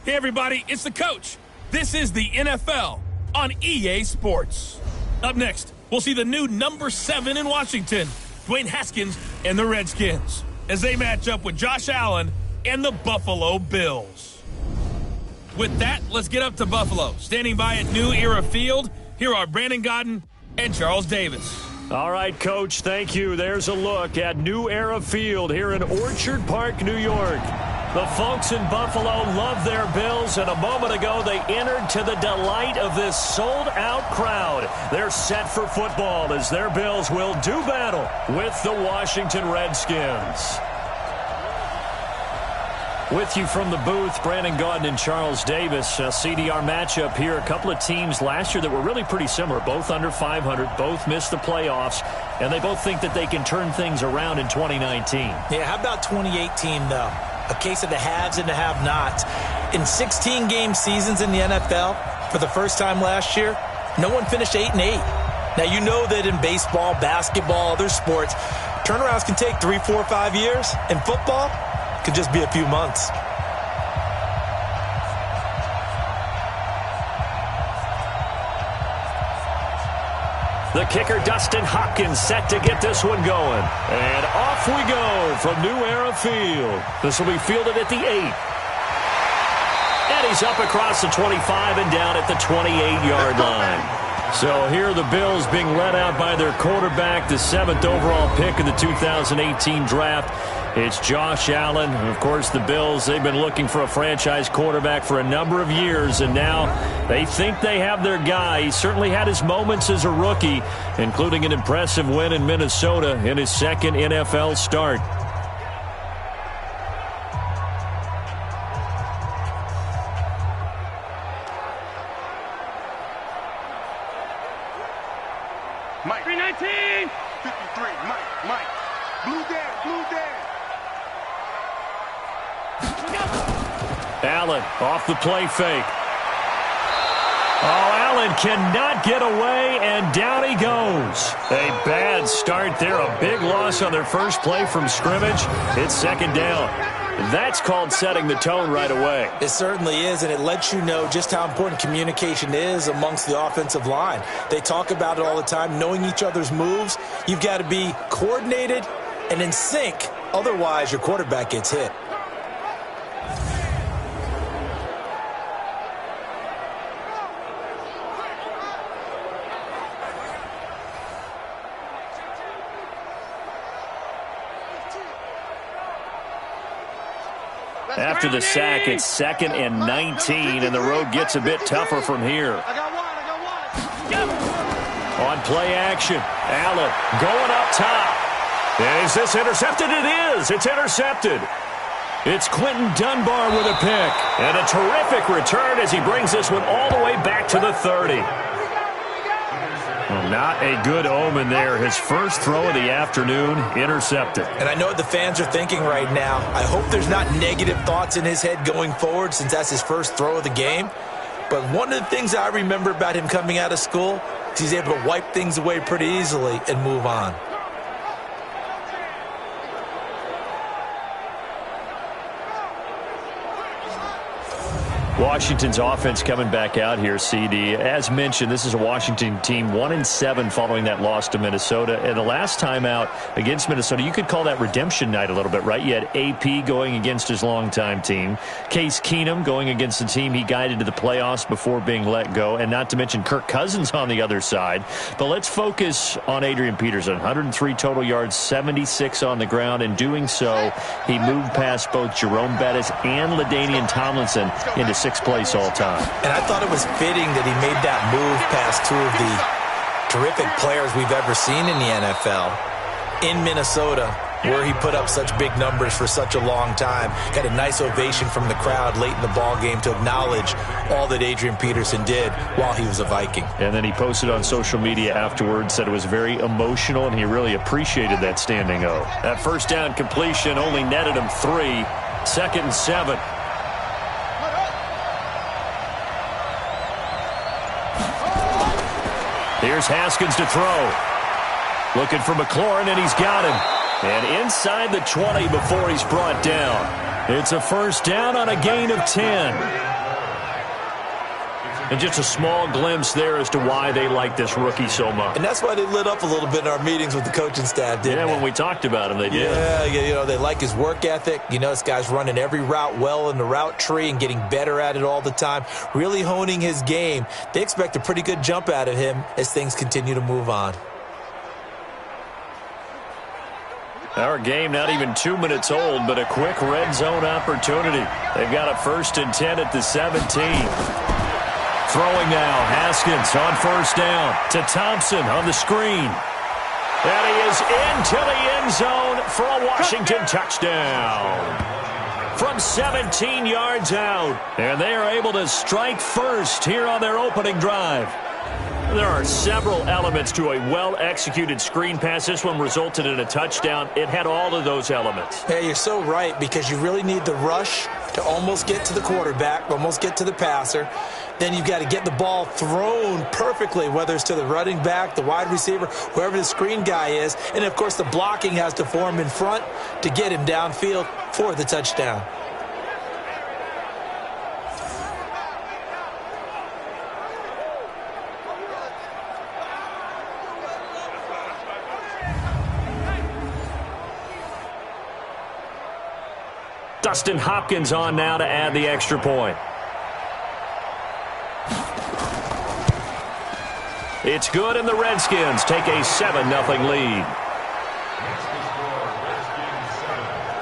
Hey, everybody, it's the coach. This is the NFL on EA Sports. Up next, we'll see the new number 7 in Washington, Dwayne Haskins and the Redskins, as they match up with Josh Allen and the Buffalo Bills. With that, let's get up to Buffalo. Standing by at New Era Field, here are Brandon Godden and Charles Davis. All right, Coach, thank you. There's a look at New Era Field here in Orchard Park, New York. The folks in Buffalo love their Bills, and a moment ago they entered to the delight of this sold-out crowd. They're set for football as their Bills will do battle with the Washington Redskins. With you from the booth, Brandon Gaudin and Charles Davis. CDR matchup here. A couple of teams last year that were really pretty similar. Both under 500, both missed the playoffs, and they both think that they can turn things around in 2019. Yeah, how about 2018, though? A case of the haves and the have-nots. In 16-game seasons in the NFL, for the first time last year, no one finished 8-8. Now, you know that in baseball, basketball, other sports, turnarounds can take 3, 4, 5 years. In football, it could just be a few months. The kicker, Dustin Hopkins, set to get this one going. And off we go from New Era Field. This will be fielded at the 8. And he's up across the 25 and down at the 28-yard line. So here are the Bills being led out by their quarterback, the 7th overall pick of the 2018 draft. It's Josh Allen. Of course, the Bills, they've been looking for a franchise quarterback for a number of years, and now they think they have their guy. He certainly had his moments as a rookie, including an impressive win in Minnesota in his second NFL start. Mike. 319. 53. Mike. Blue dead. Allen off the play fake. Oh, Allen cannot get away, and down he goes. A bad start there. A big loss on their first play from scrimmage. It's second down. That's called setting the tone right away. It certainly is, and it lets you know just how important communication is amongst the offensive line. They talk about it all the time, knowing each other's moves. You've got to be coordinated and in sync. Otherwise, your quarterback gets hit. After the sack, it's 2nd and 19, and the road gets a bit tougher from here. On play action, Allen going up top. Is this intercepted? It is. It's intercepted. It's Quentin Dunbar with a pick. And a terrific return as he brings this one all the way back to the 30. Well, not a good omen there. His first throw of the afternoon, intercepted. And I know what the fans are thinking right now. I hope there's not negative thoughts in his head going forward since that's his first throw of the game. But one of the things I remember about him coming out of school is he's able to wipe things away pretty easily and move on. Washington's offense coming back out here, CD. As mentioned, this is a Washington team 1-7 following that loss to Minnesota. And the last time out against Minnesota, you could call that redemption night a little bit, right? You had AP going against his longtime team. Case Keenum going against the team he guided to the playoffs before being let go. And not to mention Kirk Cousins on the other side. But let's focus on Adrian Peterson. 103 total yards, 76 on the ground. In doing so, he moved past both Jerome Bettis and LaDainian Tomlinson into 6th place all time. And I thought it was fitting that he made that move past two of the terrific players we've ever seen in the NFL in Minnesota, where he put up such big numbers for such a long time. Got a nice ovation from the crowd late in the ball game to acknowledge all that Adrian Peterson did while he was a Viking. And then he posted on social media afterwards, said it was very emotional, and he really appreciated that standing O. That first down completion only netted him 3. 2nd and 7. Here's Haskins to throw. Looking for McLaurin, and he's got him. And inside the 20 before he's brought down. It's a first down on a gain of 10. And just a small glimpse there as to why they like this rookie so much. And that's why they lit up a little bit in our meetings with the coaching staff, didn't they? When we talked about him, they did. Yeah, they like his work ethic. This guy's running every route well in the route tree and getting better at it all the time, really honing his game. They expect a pretty good jump out of him as things continue to move on. Our game not even 2 minutes old, but a quick red zone opportunity. They've got a 1st and 10 at the 17. Throwing now, Haskins on first down to Thompson on the screen. And he is into the end zone for a Washington touchdown. From 17 yards out. And they are able to strike first here on their opening drive. There are several elements to a well-executed screen pass. This one resulted in a touchdown. It had all of those elements. Yeah, you're so right, because you really need the rush to almost get to the quarterback, almost get to the passer. Then you've got to get the ball thrown perfectly, whether it's to the running back, the wide receiver, whoever the screen guy is. And, of course, the blocking has to form in front to get him downfield for the touchdown. Dustin Hopkins on now to add the extra point. It's good, and the Redskins take a 7-0 lead.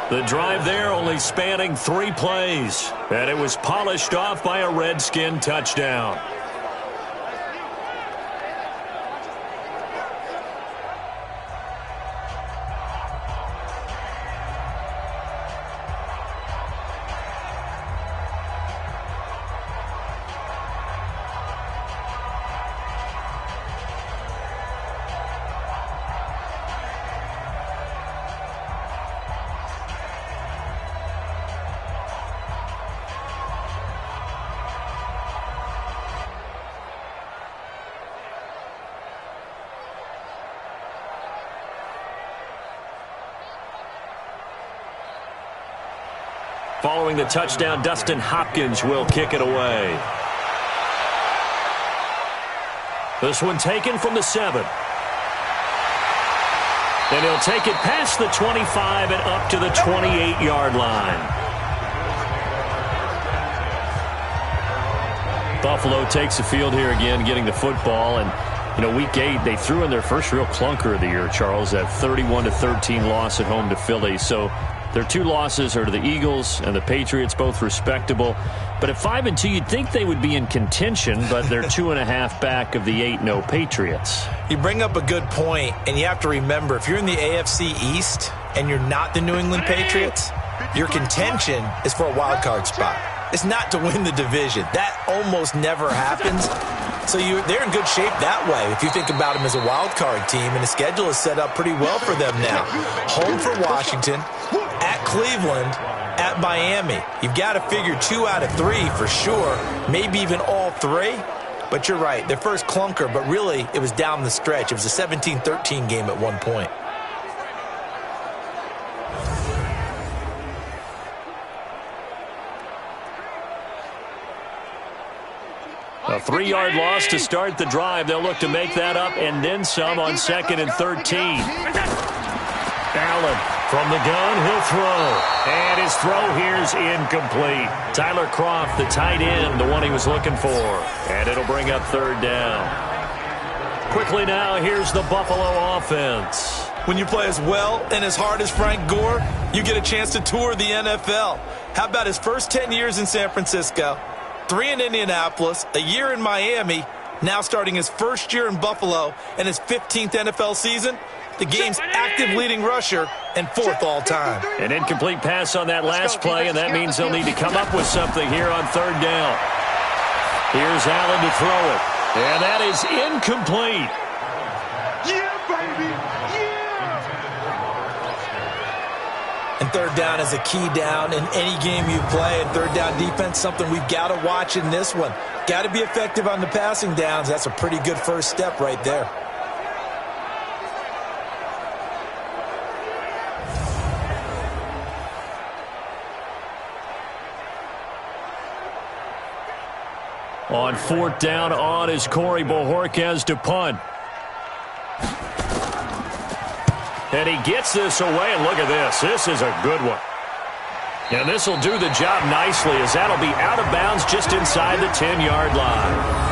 The drive there only spanning 3 plays, and it was polished off by a Redskin touchdown. Following the touchdown, Dustin Hopkins will kick it away. This one taken from the 7. And he'll take it past the 25 and up to the 28-yard line. Buffalo takes the field here again, getting the football. And, week 8, they threw in their first real clunker of the year, Charles, that 31-13 loss at home to Philly. So their 2 losses are to the Eagles and the Patriots, both respectable. But at 5-2, you'd think they would be in contention, but they're 2.5 back of the 8-0 Patriots. You bring up a good point, and you have to remember, if you're in the AFC East and you're not the New England Patriots, your contention is for a wild card spot. It's not to win the division. That almost never happens. So they're in good shape that way if you think about them as a wild card team, and the schedule is set up pretty well for them now. Home for Washington, at Cleveland, at Miami. You've got to figure 2 out of 3 for sure, maybe even all 3. But you're right, their first clunker, but really it was down the stretch. It was a 17-13 game at one point. A 3-yard loss to start the drive. They'll look to make that up and then some on 2nd and 13. Allen from the gun, he'll throw. And his throw here's incomplete. Tyler Kroft, the tight end, the one he was looking for. And it'll bring up 3rd down. Quickly now, here's the Buffalo offense. When you play as well and as hard as Frank Gore, you get a chance to tour the NFL. How about his first 10 years in San Francisco? 3 in Indianapolis, a year in Miami, now starting his first year in Buffalo and his 15th NFL season. The game's active leading rusher and 4th all-time. An incomplete pass on that last play, and that means they'll need to come up with something here on 3rd down. Here's Allen to throw it, and that is incomplete. Yeah, baby, yeah! And 3rd down is a key down in any game you play. And 3rd down defense, something we've got to watch in this one. Got to be effective on the passing downs. That's a pretty good first step right there. On 4th down, on is Corey Bojorquez to punt. And he gets this away, and look at this. This is a good one. And this will do the job nicely, as that'll be out of bounds just inside the 10-yard line.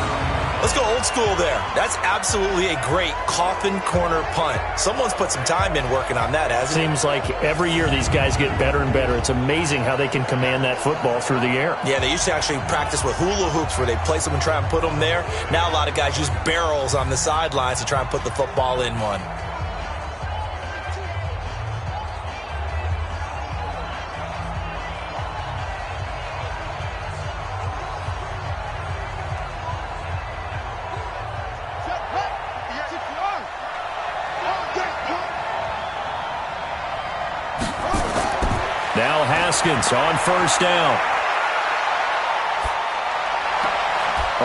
Let's go old school there. That's absolutely a great coffin corner punt. Someone's put some time in working on that, hasn't it? Seems like every year these guys get better and better. It's amazing how they can command that football through the air. Yeah, they used to actually practice with hula hoops where they place them and try and put them there. Now a lot of guys use barrels on the sidelines to try and put the football in one. Now Haskins on 1st down.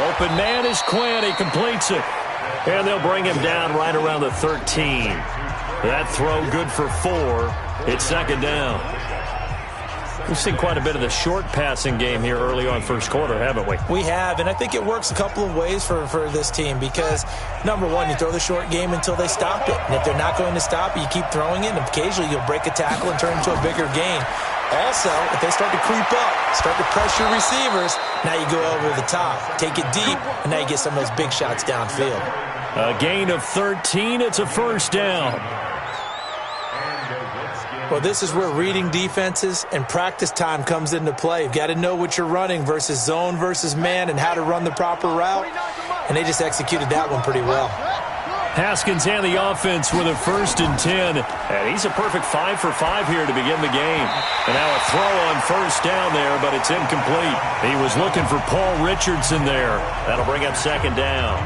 Open man is Quinn. He completes it. And they'll bring him down right around the 13. That throw good for 4. It's 2nd down. We've seen quite a bit of the short passing game here early on first quarter, haven't we? We have, and I think it works a couple of ways for this team because, number one, you throw the short game until they stop it. And if they're not going to stop it, you keep throwing it, and occasionally you'll break a tackle and turn it into a bigger gain. Also, if they start to creep up, start to pressure receivers, now you go over the top, take it deep, and now you get some of those big shots downfield. A gain of 13. It's a 1st down. Well, this is where reading defenses and practice time comes into play. You've got to know what you're running versus zone versus man and how to run the proper route. And they just executed that one pretty well. Haskins and the offense with a 1st and 10. And he's a perfect 5 for 5 here to begin the game. And now a throw on 1st down there, but it's incomplete. He was looking for Paul Richardson there. That'll bring up 2nd down.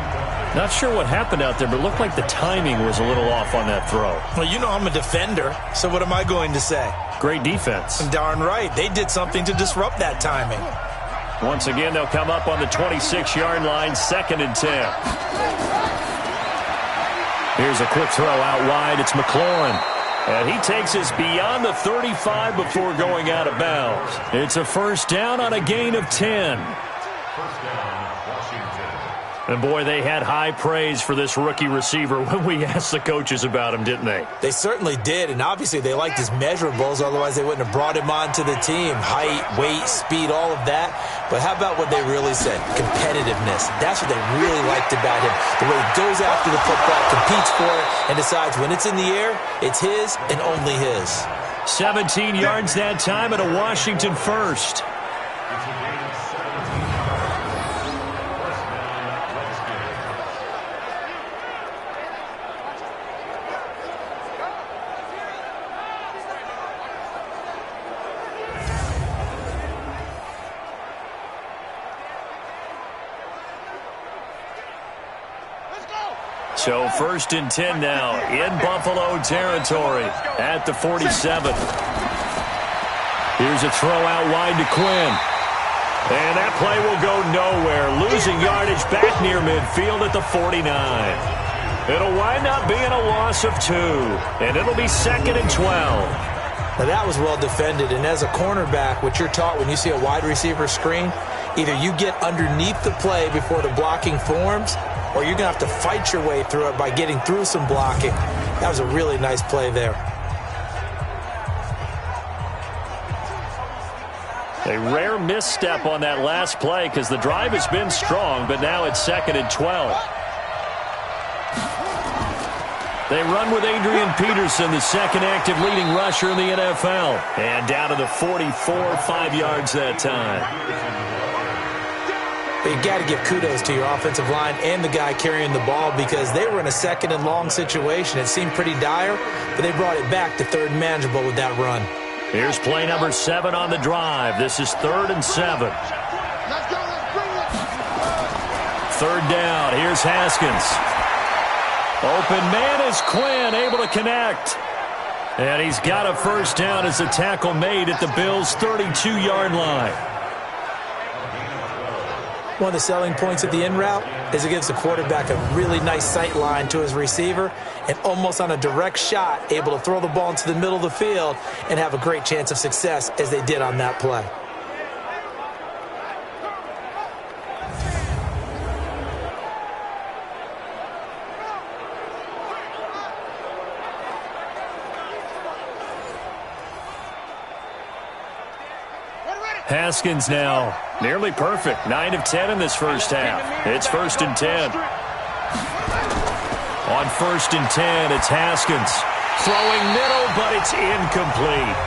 Not sure what happened out there, but it looked like the timing was a little off on that throw. Well, you know I'm a defender, so what am I going to say? Great defense. Darn right. They did something to disrupt that timing. Once again, they'll come up on the 26-yard line, 2nd and 10. Here's a quick throw out wide. It's McLaurin. And he takes us beyond the 35 before going out of bounds. It's a 1st down on a gain of 10. And, boy, they had high praise for this rookie receiver when we asked the coaches about him, didn't they? They certainly did, and obviously they liked his measurables. Otherwise, they wouldn't have brought him onto the team. Height, weight, speed, all of that. But how about what they really said? Competitiveness. That's what they really liked about him. The way he goes after the football, competes for it, and decides when it's in the air, it's his and only his. 17 yards that time and a Washington 1st. So 1st and 10 now in Buffalo territory at the 47. Here's a throw out wide to Quinn. And that play will go nowhere. Losing yardage back near midfield at the 49. It'll wind up being a loss of 2. And it'll be 2nd and 12. Now that was well defended. And as a cornerback, what you're taught when you see a wide receiver screen, either you get underneath the play before the blocking forms, or you're going to have to fight your way through it by getting through some blocking. That was a really nice play there. A rare misstep on that last play because the drive has been strong, but now it's 2nd and 12. They run with Adrian Peterson, the 2nd active leading rusher in the NFL. And down to the 44, 5 yards that time. But you got to give kudos to your offensive line and the guy carrying the ball because they were in a 2nd and long situation. It seemed pretty dire, but they brought it back to 3rd and manageable with that run. Here's play number 7 on the drive. This is 3rd and 7. 3rd down. Here's Haskins. Open man is Quinn, able to connect. And he's got a 1st down as the tackle made at the Bills' 32-yard line. One of the selling points of the in route is it gives the quarterback a really nice sight line to his receiver and almost on a direct shot able to throw the ball into the middle of the field and have a great chance of success as they did on that play. Haskins now nearly perfect. 9 of 10 in this first half. It's 1st and 10. On 1st and 10, it's Haskins. Throwing middle, but it's incomplete.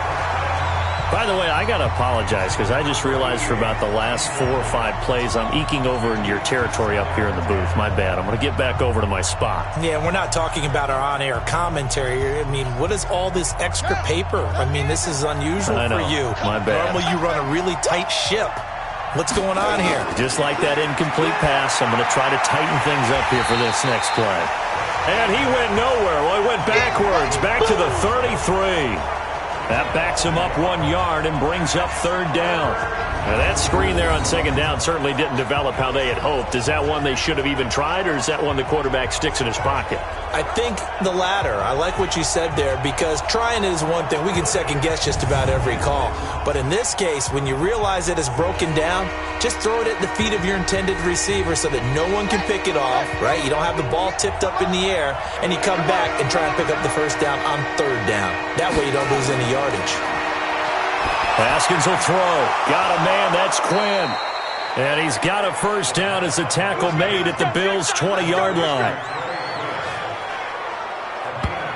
By the way, I got to apologize because I just realized for about the last 4 or 5 plays, I'm eking over into your territory up here in the booth. My bad. I'm going to get back over to my spot. Yeah, we're not talking about our on-air commentary here. I mean, what is all this extra paper? I mean, this is unusual for you. My bad. Normally you run a really tight ship. What's going on here? Just like that incomplete pass, I'm going to try to tighten things up here for this next play. And he went nowhere. Well, he went backwards, back to the 33. That backs him up 1 yard and brings up 3rd down. Now, that screen there on 2nd down certainly didn't develop how they had hoped. Is that one they should have even tried, or is that one the quarterback sticks in his pocket? I think the latter. I like what you said there, because trying it is one thing. We can second-guess just about every call. But in this case, when you realize it is broken down, just throw it at the feet of your intended receiver so that no one can pick it off, right? You don't have the ball tipped up in the air, and you come back and try and pick up the 1st down on 3rd down. That way you don't lose any yardage. Haskins will throw. Got a man. That's Quinn. And he's got a 1st down as the tackle made at the Bills' 20-yard line.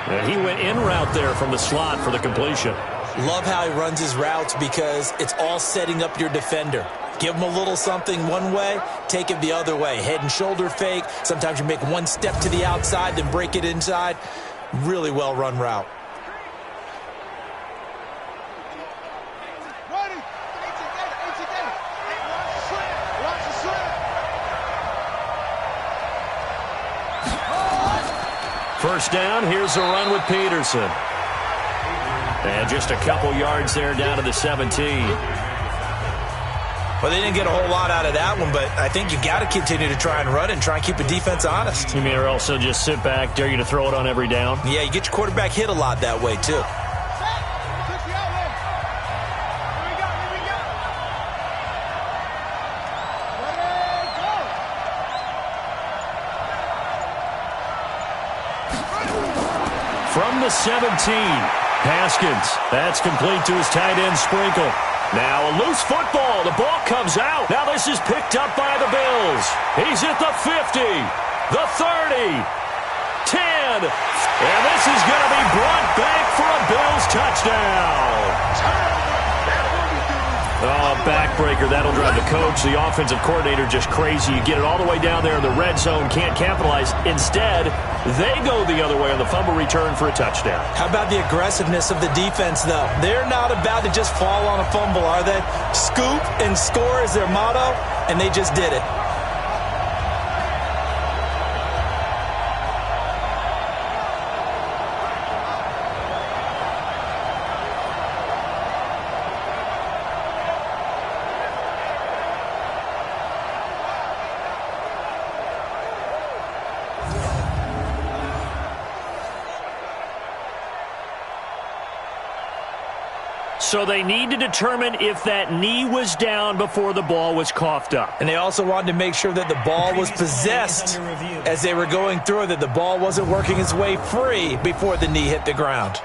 And he went in route there from the slot for the completion. Love how he runs his routes because it's all setting up your defender. Give him a little something one way, take it the other way. Head and shoulder fake. Sometimes you make one step to the outside, then break it inside. Really well-run route. First down, here's a run with Peterson. And just a couple yards there down to the 17. Well, they didn't get a whole lot out of that one, but I think you got to continue to try and run and try and keep the defense honest. You mean or also just sit back, dare you to throw it on every down? Yeah, you get your quarterback hit a lot that way, too. From the 17, Haskins. That's complete to his tight end, Sprinkle. Now a loose football. The ball comes out. Now this is picked up by the Bills. He's at the 50, the 30, 10. And this is going to be brought back for a Bills touchdown. Oh, backbreaker. That'll drive the coach, the offensive coordinator, just crazy. You get it all the way down there in the red zone, can't capitalize. Instead, they go the other way on the fumble return for a touchdown. How about the aggressiveness of the defense, though? They're not about to just fall on a fumble, are they? Scoop and score is their motto, and they just did it. So they need to determine if that knee was down before the ball was coughed up. And they also wanted to make sure that the ball was possessed as they were going through, that the ball wasn't working its way free before the knee hit the ground.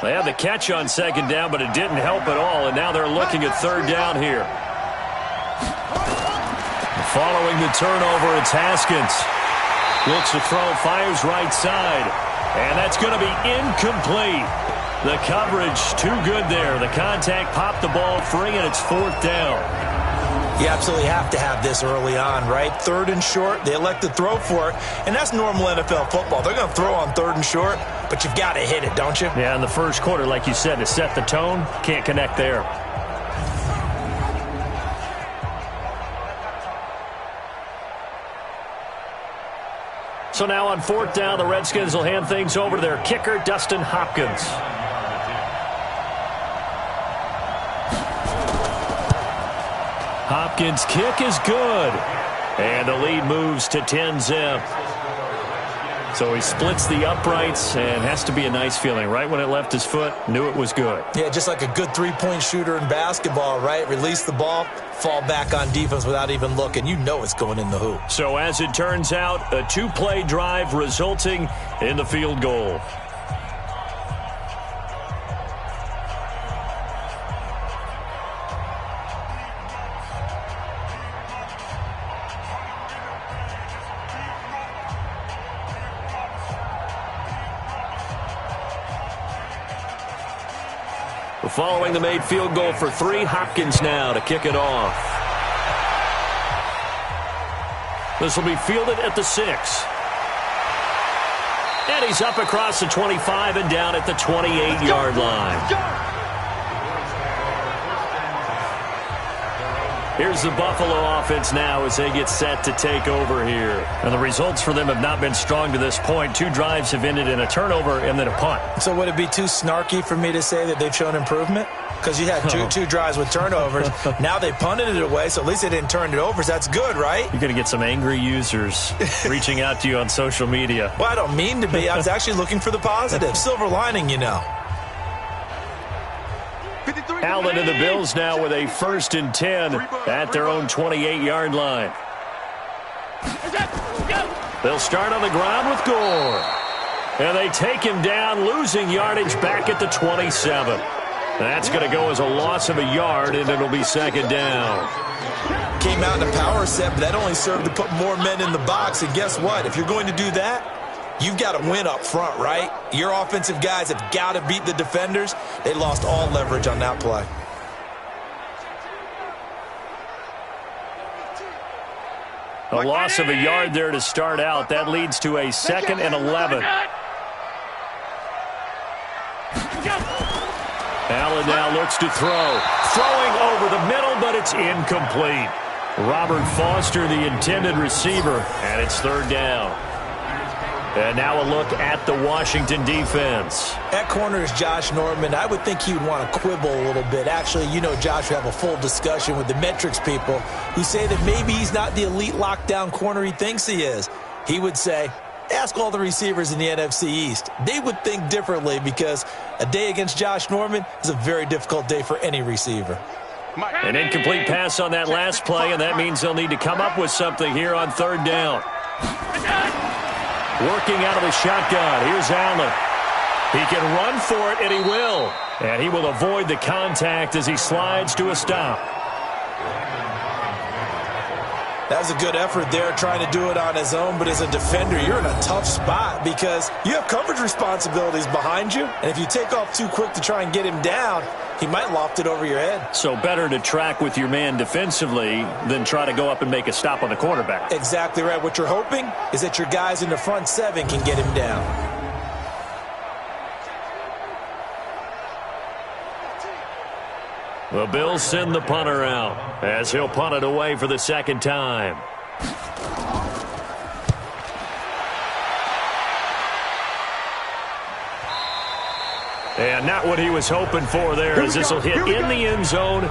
They had the catch on 2nd down, but it didn't help at all, and now they're looking at 3rd down here. Following the turnover, it's Haskins. Looks to throw, fires right side, and that's going to be incomplete. The coverage too good there. The contact popped the ball free, and it's 4th down. You absolutely have to have this early on, right? 3rd and short, they elect to throw for it, and that's normal NFL football. They're going to throw on 3rd and short, but you've got to hit it, don't you? Yeah, in the first quarter, like you said, to set the tone, can't connect there. So now on 4th down, the Redskins will hand things over to their kicker, Dustin Hopkins. Hopkins' kick is good. And the lead moves to 10-zip. So he splits the uprights, and has to be a nice feeling. Right when it left his foot, knew it was good. Yeah, just like a good three-point shooter in basketball, right? Release the ball, fall back on defense without even looking. You know it's going in the hoop. So as it turns out, a two-play drive resulting in the field goal. Following the made field goal for 3, Hopkins now to kick it off. This will be fielded at the 6. And he's up across the 25 and down at the 28-yard line. Here's the Buffalo offense now as they get set to take over here. And the results for them have not been strong to this point. 2 drives have ended in a turnover and then a punt. So would it be too snarky for me to say that they've shown improvement? Because you had two drives with turnovers. Now they punted it away, so at least they didn't turn it over. So that's good, right? You're going to get some angry users reaching out to you on social media. Well, I don't mean to be. I was actually looking for the positive. Silver lining, you know. Allen and the Bills now with a 1st and 10 at their own 28-yard line. They'll start on the ground with Gore. And they take him down, losing yardage back at the 27. That's going to go as a loss of a yard, and it'll be 2nd down. Came out in a power set, but that only served to put more men in the box. And guess what? If you're going to do that, you've got to win up front, right? Your offensive guys have got to beat the defenders. They lost all leverage on that play. A loss of a yard there to start out. That leads to a 2nd and 11. Allen now looks to throw. Throwing over the middle, but it's incomplete. Robert Foster, the intended receiver, and it's 3rd down. And now a look at the Washington defense. At corner is Josh Norman. I would think he would want to quibble a little bit. Actually, you know Josh would have a full discussion with the metrics people who say that maybe he's not the elite lockdown corner he thinks he is. He would say, ask all the receivers in the NFC East. They would think differently because a day against Josh Norman is a very difficult day for any receiver. An incomplete pass on that last play, and that means they'll need to come up with something here on 3rd down. Working out of the shotgun. Here's Allen. He can run for it, and he will. And he will avoid the contact as he slides to a stop. That was a good effort there, trying to do it on his own. But as a defender, you're in a tough spot because you have coverage responsibilities behind you. And if you take off too quick to try and get him down, he might loft it over your head. So better to track with your man defensively than try to go up and make a stop on the quarterback. Exactly right. What you're hoping is that your guys in the front 7 can get him down. The Bills send the punter out as he'll punt it away for the 2nd time. And not what he was hoping for there, as this will hit in the end zone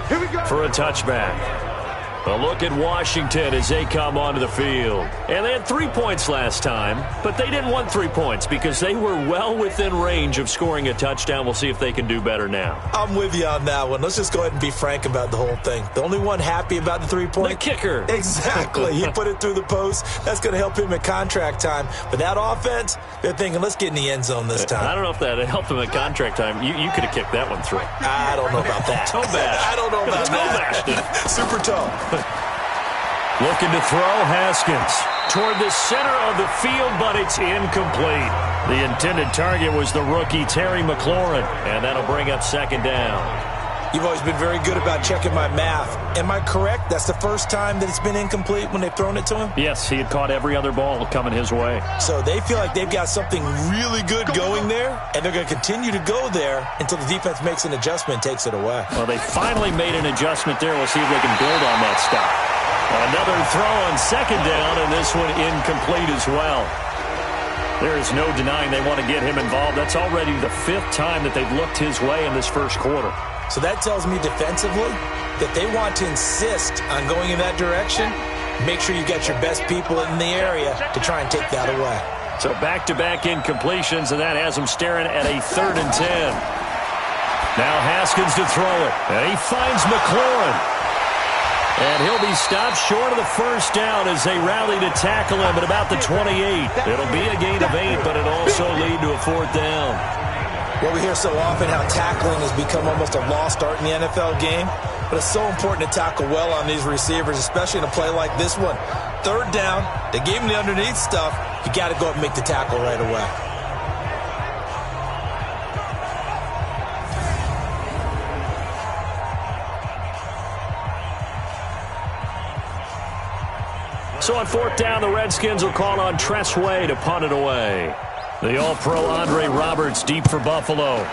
for a touchback. A look at Washington as they come onto the field. And they had 3 points last time, but they didn't want 3 points because they were well within range of scoring a touchdown. We'll see if they can do better now. I'm with you on that one. Let's just go ahead and be frank about the whole thing. The only one happy about the 3-point? The kicker. Exactly. He put it through the post. That's going to help him at contract time. But that offense, they're thinking, let's get in the end zone this time. I don't know if that helped him at contract time. You could have kicked that one through. I don't know about that. Toe bash. I don't know about that. Super toe. Looking to throw, Haskins toward the center of the field, but it's incomplete. The intended target was the rookie Terry McLaurin, and that'll bring up 2nd down. You've always been very good about checking my math. Am I correct? That's the first time that it's been incomplete when they've thrown it to him? Yes, he had caught every other ball coming his way. So they feel like they've got something really good going there, and they're going to continue to go there until the defense makes an adjustment and takes it away. Well, they finally made an adjustment there. We'll see if they can build on that stop. Another throw on 2nd down, and this one incomplete as well. There is no denying they want to get him involved. That's already the 5th time that they've looked his way in this first quarter. So that tells me defensively that they want to insist on going in that direction. Make sure you got your best people in the area to try and take that away. So back-to-back incompletions, and that has them staring at a 3rd and 10. Now Haskins to throw it, and he finds McLaurin. And he'll be stopped short of the first down as they rally to tackle him at about the 28. It'll be a gain of 8, but it'll also lead to a 4th down. Well, we hear so often how tackling has become almost a lost art in the NFL game, but it's so important to tackle well on these receivers, especially in a play like this one. 3rd down, they gave him the underneath stuff. You got to go up and make the tackle right away. So on 4th down, the Redskins will call on Tressway to punt it away. The All-Pro Andre Roberts deep for Buffalo.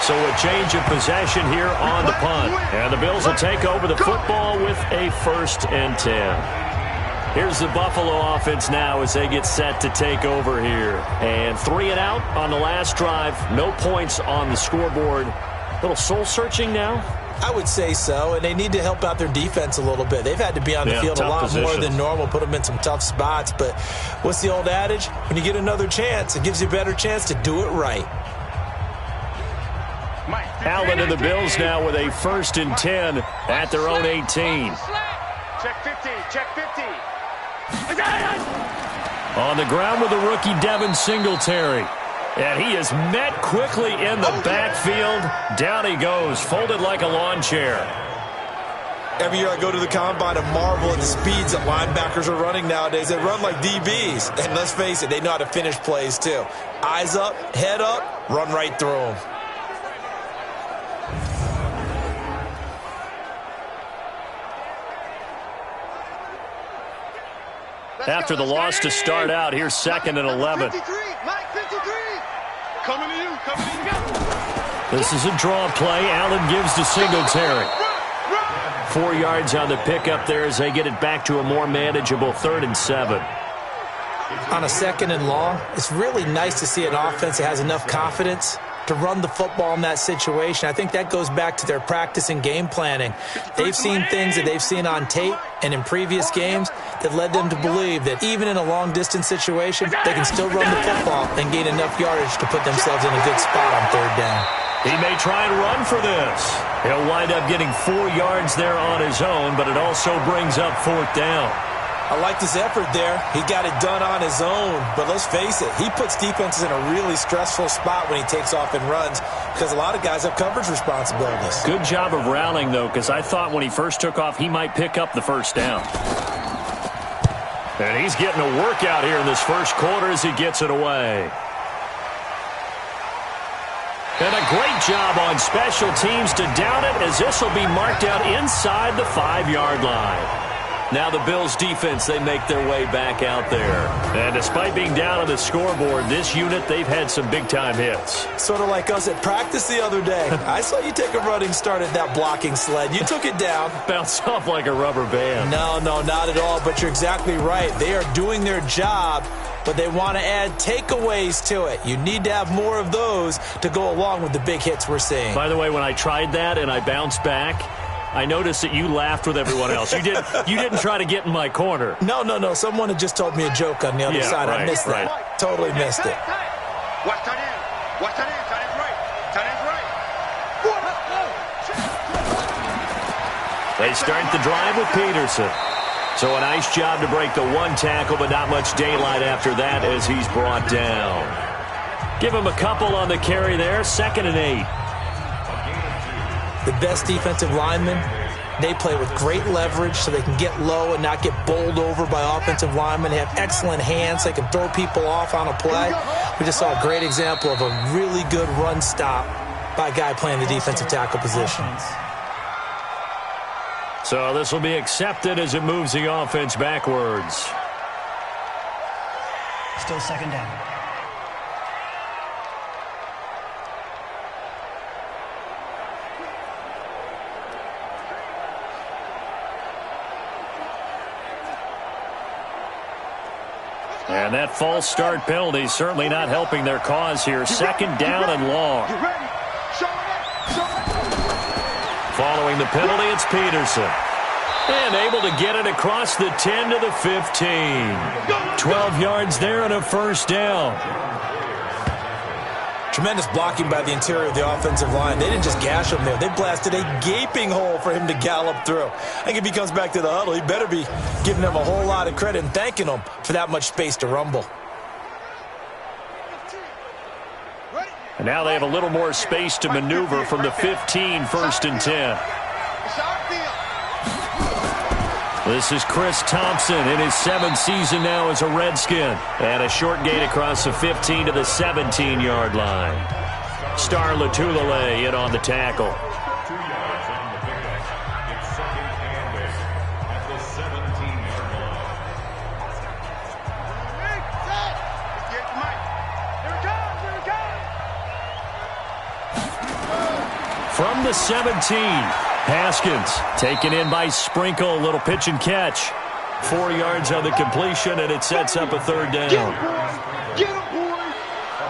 So a change of possession here on the punt. And the Bills will take over the football with a 1st and 10. Here's the Buffalo offense now as they get set to take over here. And 3 and out on the last drive. No points on the scoreboard. A little soul-searching now? I would say so, and they need to help out their defense a little bit. They've had to be on the field a lot more than normal, put them in some tough spots. But what's the old adage? When you get another chance, it gives you a better chance to do it right. Allen and the Bills now with a 1st and 10 at their own 18. Check 50, check 50. On the ground with the rookie Devin Singletary. And he is met quickly in the backfield. Down he goes, folded like a lawn chair. Every year I go to the combine and marvel at the speeds that linebackers are running nowadays. They run like DBs. And let's face it, they know how to finish plays too. Eyes up, head up, run right through them. After the loss to start out, here's 2nd and 11. 53, Mike 53. Coming to you, coming to you. This is a draw play. Allen gives to Singletary. 4 yards on the pickup there as they get it back to a more manageable 3rd and 7. On a 2nd and long, it's really nice to see an offense that has enough confidence to run the football in that situation. I think that goes back to their practice and game planning. They've seen things that they've seen on tape and in previous games that led them to believe that even in a long-distance situation, they can still run the football and gain enough yardage to put themselves in a good spot on 3rd down. He may try and run for this. He'll wind up getting 4 yards there on his own, but it also brings up 4th down. I liked his effort there. He got it done on his own. But let's face it, he puts defenses in a really stressful spot when he takes off and runs because a lot of guys have coverage responsibilities. Good job of rallying, though, because I thought when he first took off, he might pick up the 1st down. And he's getting a workout here in this 1st quarter as he gets it away. And a great job on special teams to down it as this will be marked out inside the 5-yard line. Now the Bills defense, they make their way back out there. And despite being down on the scoreboard, this unit, they've had some big-time hits. Sort of like us at practice the other day. I saw you take a running start at that blocking sled. You took it down. Bounced off like a rubber band. No, not at all. But you're exactly right. They are doing their job, but they want to add takeaways to it. You need to have more of those to go along with the big hits we're seeing. By the way, when I tried that and I bounced back, I noticed that you laughed with everyone else. You didn't try to get in my corner. No. Someone had just told me a joke on the other side. Right, I missed that. Totally missed it. Watch that in. Watch that in. That is right. That is right. They start the drive with Peterson. So a nice job to break the 1 tackle, but not much daylight after that as he's brought down. Give him a couple on the carry there. 2nd and 8. The best defensive linemen, they play with great leverage so they can get low and not get bowled over by offensive linemen. They have excellent hands. They can throw people off on a play. We just saw a great example of a really good run stop by a guy playing the defensive tackle position. So this will be accepted as it moves the offense backwards. Still 2nd down. And that false start penalty certainly not helping their cause here. Second down and long. Following the penalty, it's Peterson. And able to get it across the 10 to the 15. 12 yards there and a first down. Tremendous blocking by the interior of the offensive line. They didn't just gash him there. They blasted a gaping hole for him to gallop through. I think if he comes back to the huddle, he better be giving them a whole lot of credit and thanking them for that much space to rumble. And now they have a little more space to maneuver from the 15, first and 10. This is Chris Thompson in his 7th season now as a Redskin. And a short gain across the 15 to the 17-yard line. Star Latulele in on the tackle. From the 17. Haskins taken in by Sprinkle. A little pitch and catch. 4 yards on the completion, and it sets up a third down.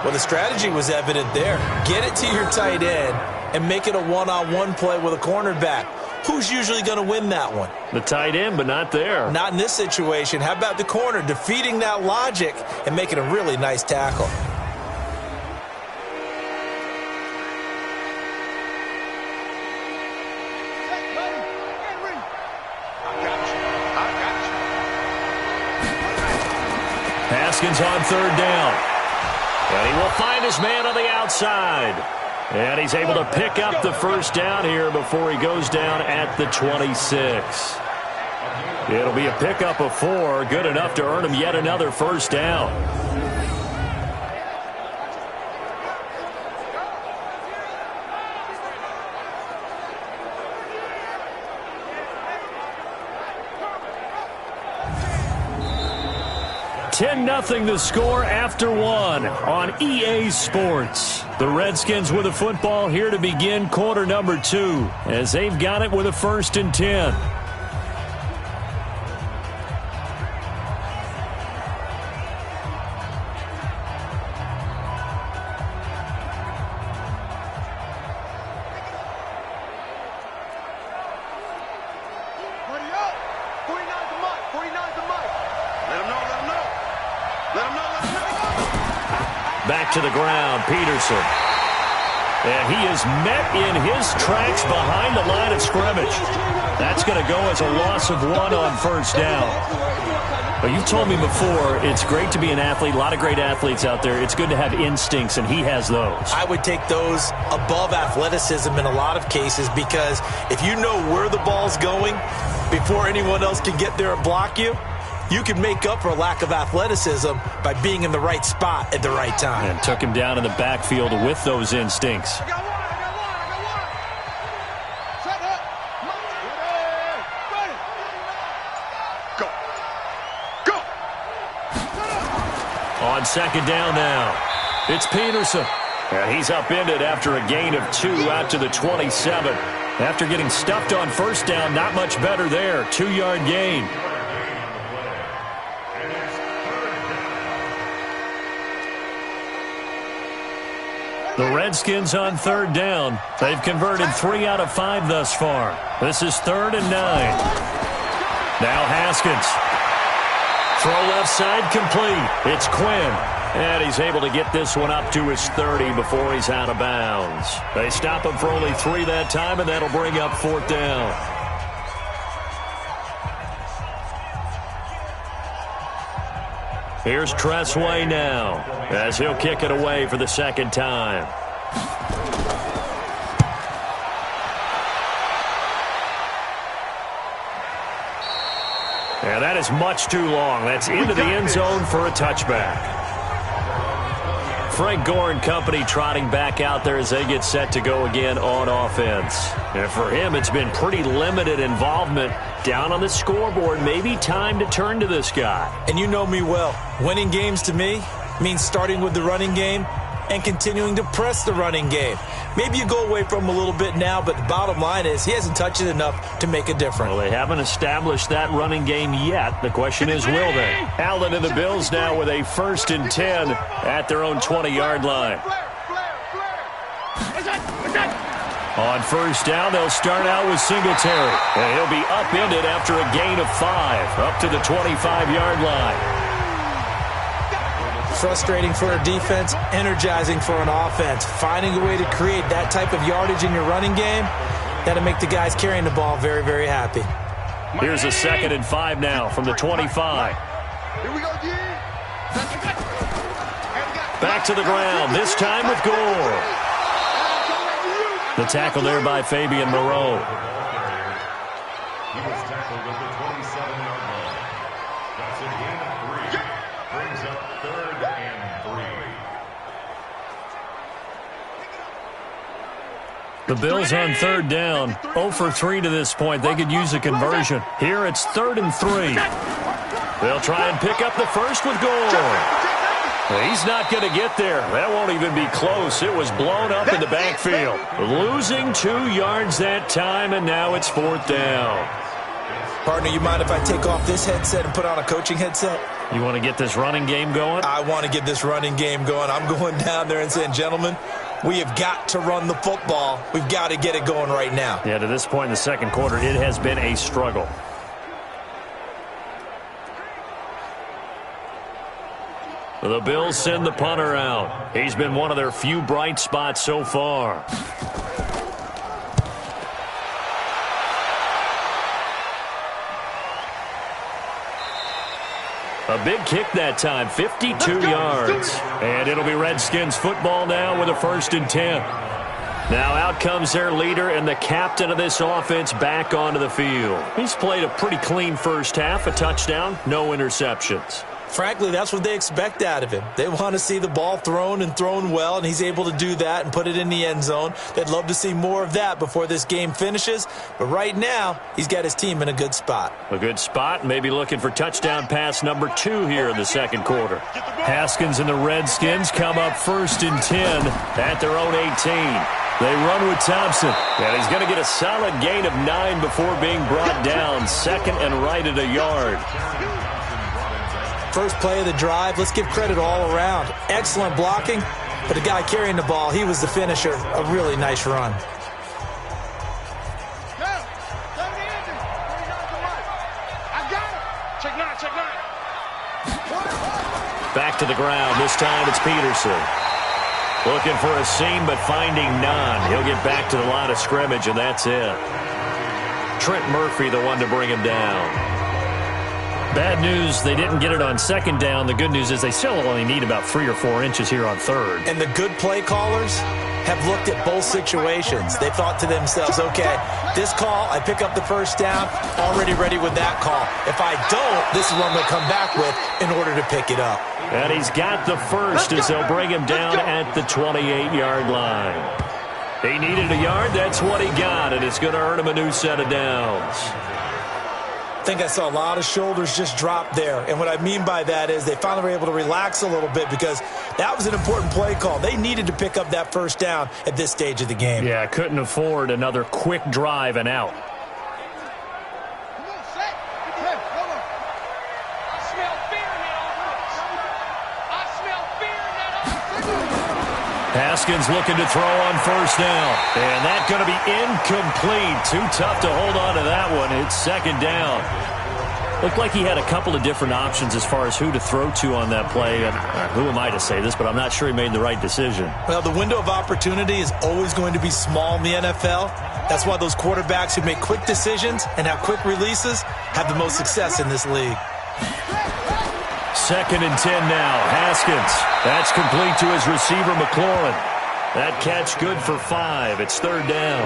Well, the strategy was evident there. Get it to your tight end and make it a one-on-one play with a cornerback. Who's usually going to win that one? The tight end, but not there. Not in this situation. How about the corner defeating that logic and making a really nice tackle? Haskins on third down. And he will find his man on the outside. And he's able to pick up the first down here before he goes down at the 26. It'll be a pickup of 4, good enough to earn him yet another first down. (10-0) the score after 1 on EA Sports. The Redskins with the football here to begin quarter number 2 as they've got it with a first and 10. Back to the ground, Peterson. And he is met in his tracks behind the line of scrimmage. That's going to go as a loss of 1 on first down. But you've told me before, it's great to be an athlete. A lot of great athletes out there. It's good to have instincts, and he has those. I would take those above athleticism in a lot of cases, because if you know where the ball's going before anyone else can get there and block you, you can make up for a lack of athleticism by being in the right spot at the right time. And took him down in the backfield with those instincts. On second down now, it's Peterson. And he's upended after a gain of 2 out to the 27. After getting stuffed on first down, not much better there. 2-yard gain. The Redskins on third down. They've converted 3 out of 5 thus far. This is 3rd and 9. Now Haskins. Throw left side complete. It's Quinn. And he's able to get this one up to his 30 before he's out of bounds. They stop him for only 3 that time, and that'll bring up 4th down. Here's Tressway now as he'll kick it away for the second time. And that is much too long. That's into the end zone for a touchback. Frank Gore and company trotting back out there as they get set to go again on offense. And for him, it's been pretty limited involvement down on the scoreboard. Maybe time to turn to this guy. And you know me well. Winning games to me means starting with the running game and continuing to press the running game. Maybe you go away from him a little bit now, but the bottom line is he hasn't touched it enough to make a difference. Well, they haven't established that running game yet. The question is, will they? Allen and the Bills now with a 1st and 10 at their own 20-yard line. On 1st down, they'll start out with Singletary. And he'll be upended after a gain of 5, up to the 25-yard line. Frustrating for a defense, energizing for an offense. Finding a way to create that type of yardage in your running game, that'll make the guys carrying the ball very, very happy. Here's a 2nd and 5 now from the 25. Here we go, G. Back to the ground, this time with Gore. The tackle there by Fabian Moreau. He was tackled at the 27-yard line. That's a gain of 3. Brings up 3rd and 3. The Bills on 3rd down, 0 for 3 to this point. They could use a conversion. Here it's 3rd and 3. They'll try and pick up the first with Gore. He's not going to get there. That won't even be close. It was blown up in the backfield. Losing 2 yards that time, and now it's 4th down. Partner, you mind if I take off this headset and put on a coaching headset? You want to get this running game going? I want to get this running game going. I'm going down there and saying, gentlemen, we have got to run the football. We've got to get it going right now. Yeah, to this point in the second quarter, it has been a struggle. The Bills send the punter out. He's been one of their few bright spots so far. A big kick that time, 52 yards. And it'll be Redskins football now with a 1st and 10. Now out comes their leader and the captain of this offense back onto the field. He's played a pretty clean first half, a touchdown, no interceptions. Frankly, that's what they expect out of him. They want to see the ball thrown and thrown well, and he's able to do that and put it in the end zone. They'd love to see more of that before this game finishes. But right now, he's got his team in a good spot. A good spot, maybe looking for touchdown pass number 2 here in the second quarter. Haskins and the Redskins come up 1st and 10 at their own 18. They run with Thompson, and he's going to get a solid gain of 9 before being brought down. 2nd and right at a yard. First play of the drive, let's give credit all around. Excellent blocking, but the guy carrying the ball, he was the finisher. A really nice run. Back to the ground. This time it's Peterson. Looking for a seam, but finding none. He'll get back to the line of scrimmage, and that's it. Trent Murphy, the one to bring him down. Bad news, they didn't get it on 2nd down. The good news is they still only need about 3 or 4 inches here on 3rd. And the good play callers have looked at both situations. They thought to themselves, okay, this call, I pick up the 1st down, already ready with that call. If I don't, this is what I'm going to come back with in order to pick it up. And he's got the first as they'll bring him down at the 28-yard line. He needed a yard, that's what he got, and it's going to earn him a new set of downs. I think I saw a lot of shoulders just drop there. And what I mean by that is they finally were able to relax a little bit because that was an important play call. They needed to pick up that 1st down at this stage of the game. Yeah, couldn't afford another quick drive and out. Haskins looking to throw on 1st down. And that's going to be incomplete. Too tough to hold on to that one. It's 2nd down. Looked like he had a couple of different options as far as who to throw to on that play. And who am I to say this, but I'm not sure he made the right decision. Well, the window of opportunity is always going to be small in the NFL. That's why those quarterbacks who make quick decisions and have quick releases have the most success in this league. 2nd and 10 now. Haskins. That's complete to his receiver, McLaurin. That catch good for 5. It's 3rd down.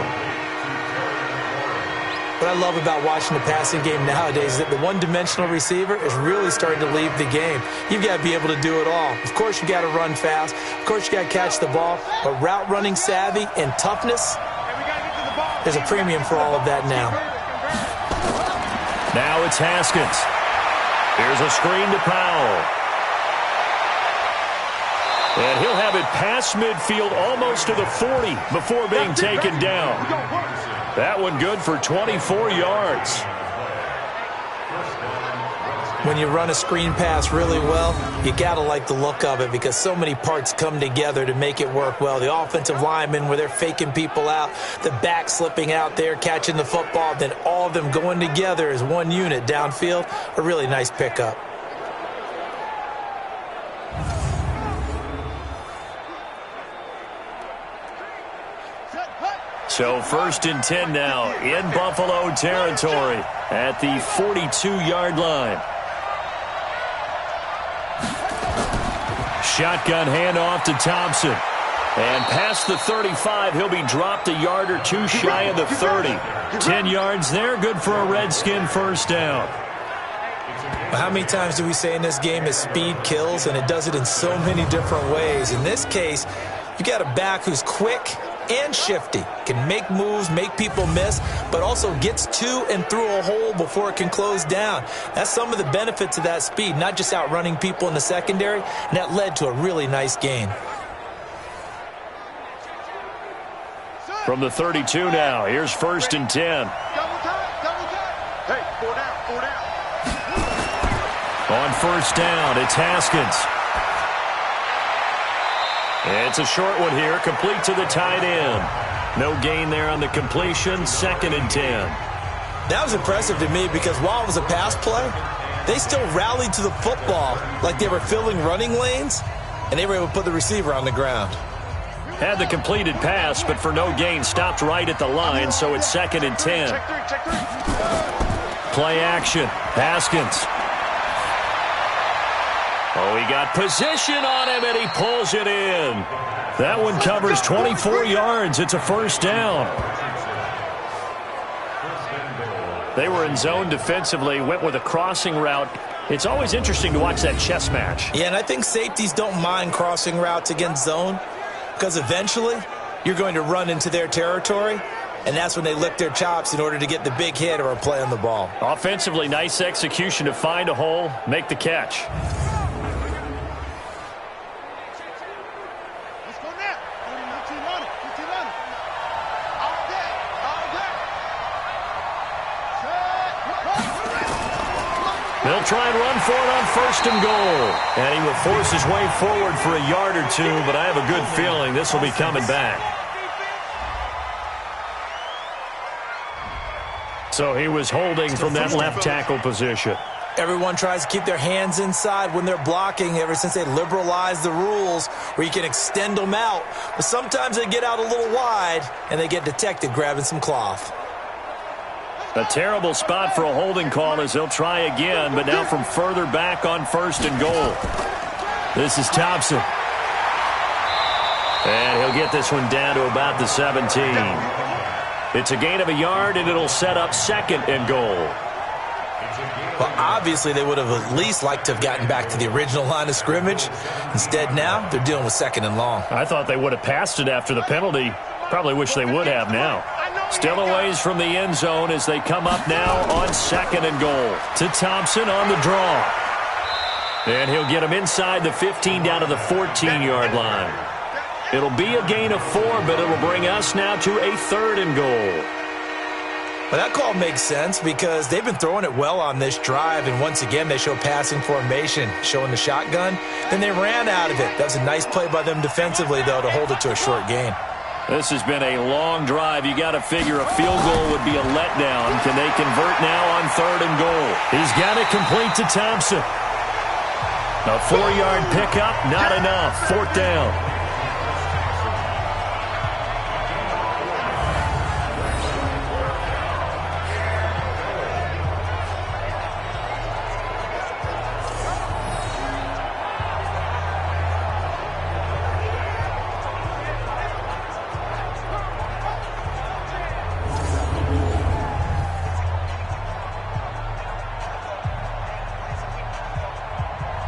What I love about watching the passing game nowadays is that the one-dimensional receiver is really starting to leave the game. You've got to be able to do it all. Of course, you got to run fast. Of course, you got to catch the ball. But route running savvy and toughness, there's a premium for all of that now. Now it's Haskins. Here's a screen to Powell. And he'll have it past midfield almost to the 40 before being taken down. That one good for 24 yards. When you run a screen pass really well, you got to like the look of it because so many parts come together to make it work well. The offensive linemen, where they're faking people out, the back slipping out there, catching the football, then all of them going together as one unit downfield. A really nice pickup. So 1st and 10 now in Buffalo territory at the 42-yard line. Shotgun handoff to Thompson. And past the 35, he'll be dropped a yard or two shy of the 30. 10 yards there, good for a Redskin first down. How many times do we say in this game that speed kills, and it does it in so many different ways? In this case, you got a back who's quick and shifty, can make moves, make people miss, but also gets to and through a hole before it can close down. That's some of the benefits of that speed, not just outrunning people in the secondary, and that led to a really nice gain. From the 32 now, here's 1st and 10. Double time, double time. Hey, 4 down, 4 down. On 1st down, it's Haskins. It's a short one here, complete to the tight end. No gain there on the completion, 2nd and 10. That was impressive to me because while it was a pass play, they still rallied to the football like they were filling running lanes, and they were able to put the receiver on the ground. Had the completed pass, but for no gain, stopped right at the line, so it's 2nd and 10. Check three. Play action, Haskins. Oh, he got position on him, and he pulls it in. That one covers 24 yards. It's a 1st down. They were in zone defensively, went with a crossing route. It's always interesting to watch that chess match. Yeah, and I think safeties don't mind crossing routes against zone because eventually you're going to run into their territory, and that's when they lick their chops in order to get the big hit or a play on the ball. Offensively, nice execution to find a hole, make the catch. They'll try and run for it on 1st and goal. And he will force his way forward for a yard or two, but I have a good feeling this will be coming back. So he was holding from that left tackle position. Everyone tries to keep their hands inside when they're blocking ever since they liberalized the rules where you can extend them out. But sometimes they get out a little wide, and they get detected grabbing some cloth. A terrible spot for a holding call as they'll try again, but now from further back on 1st and goal. This is Thompson. And he'll get this one down to about the 17. It's a gain of a yard, and it'll set up 2nd and goal. Well, obviously they would have at least liked to have gotten back to the original line of scrimmage. Instead now, they're dealing with 2nd and long. I thought they would have passed it after the penalty. Probably wish they would have now. Still a ways from the end zone as they come up now on 2nd and goal. To Thompson on the draw. And he'll get him inside the 15 down to the 14-yard line. It'll be a gain of 4, but it'll bring us now to a 3rd and goal. Well, that call makes sense because they've been throwing it well on this drive, and once again they show passing formation, showing the shotgun. Then they ran out of it. That was a nice play by them defensively, though, to hold it to a short gain. This has been a long drive. You got to figure a field goal would be a letdown. Can they convert now on 3rd and goal? He's got it complete to Thompson. A 4-yard pickup, not enough. 4th down.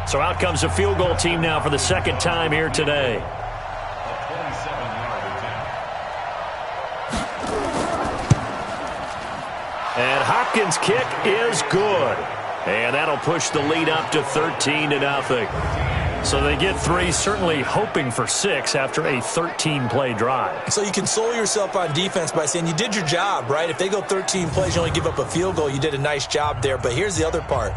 So out comes a field goal team now for the 2nd time here today. And Hopkins' kick is good. And that'll push the lead up to 13-0. So they get 3, certainly hoping for 6 after a 13-play drive. So you console yourself on defense by saying you did your job, right? If they go 13 plays, you only give up a field goal, you did a nice job there. But here's the other part.